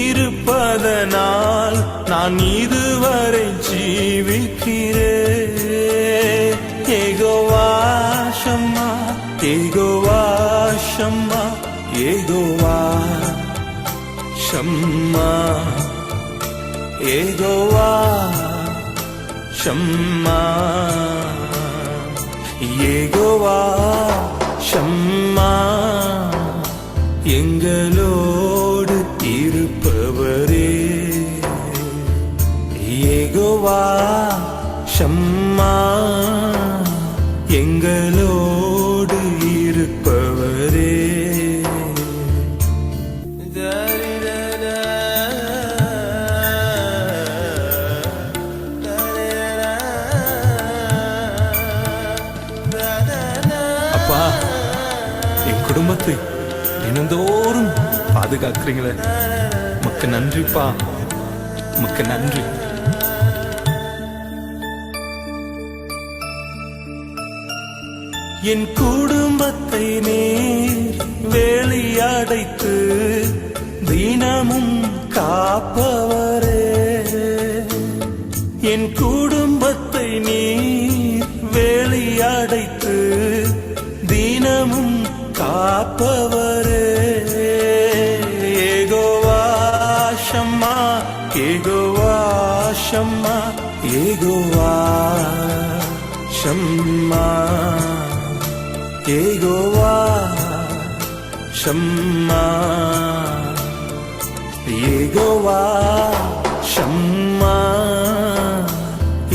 இருப்பதனால் நான் இதுவரை ஜீவிக்கிறேன். யெகோவா ஷம்மா, யெகோவா ஷம்மா, யெகோவா ஷம்மா, யெகோவா ஷம்மா, யெகோவா ஷம்மா, எங்களோடு இருப்பவரே. யெகோவா ஷம்மா, எங்களோடு இருப்பவரே. அப்பா, என் குடும்பத்தை தினந்தோறும் பாதுகாக்கிறீங்களே, உமக்கு நன்றிப்பா, உமக்கு நன்றி. என் குடும்பத்தை நீர் வேலியடைத்து தினமும் காப்பவரே. என் குடும்பத்தை நீர் வேலியடைத்து தினமும் காப்பவரே. யெகோவா ஷம்மா, யெகோவா ஷம்மா, யெகோவா ஷம்மா, யெகோவா ஷம்மா, யெகோவா ஷம்மா,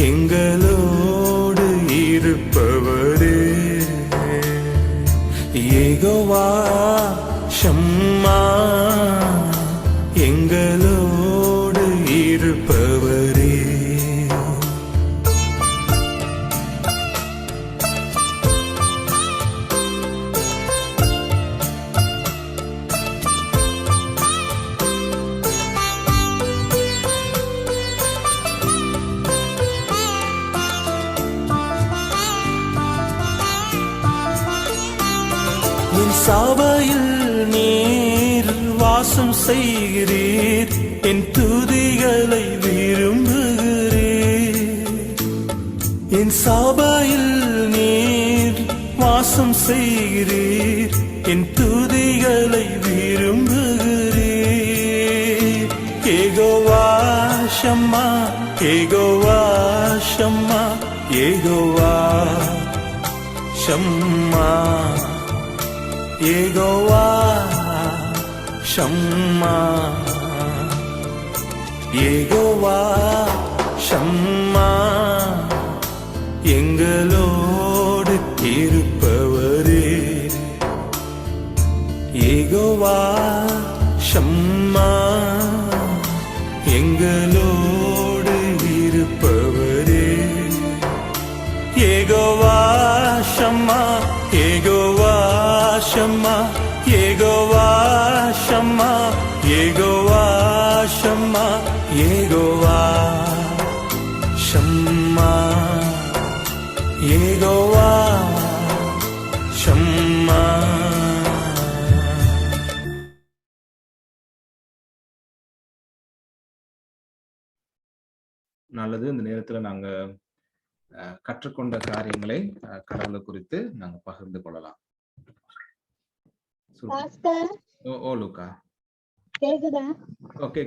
எங்களோடு இருப்பவரே. யெகோவா ஷம்மா, எங்களோடு இருப்பவரே. என் சபையில் நீர் வாசம் செய்கிறீர், என் துதிகளை விரும்புகிறீர். என் சபையில் நீர் வாசம் செய்கிறீர், என் துதிகளை விரும்புகிறீர். யெகோவா ஷம்மா, யெகோவா ஷம்மா, யெகோவா ஷம்மா, யெகோவா ஷம்மா, யெகோவா ஷம்மா, எங்களோடு இருப்பவரே. யெகோவா ஷம்மா, எங்களோடு இருப்பவரே. யெகோவா ஷம்மா, யெகோவா ஷம்மா, யெகோவா ஷம்மா, யெகோவா ஷம்மா, யெகோவா ஷம்மா, யெகோவா ஷம்மா. நல்லது. இந்த நேரத்துல நாங்க கற்றுக்கொண்ட காரியங்களை கடவுளை குறித்து நாங்க பகிர்ந்து கொள்ளலாம். பாஸ்டர் ஓ லூக்கா, கேக்குதா? ஓகே.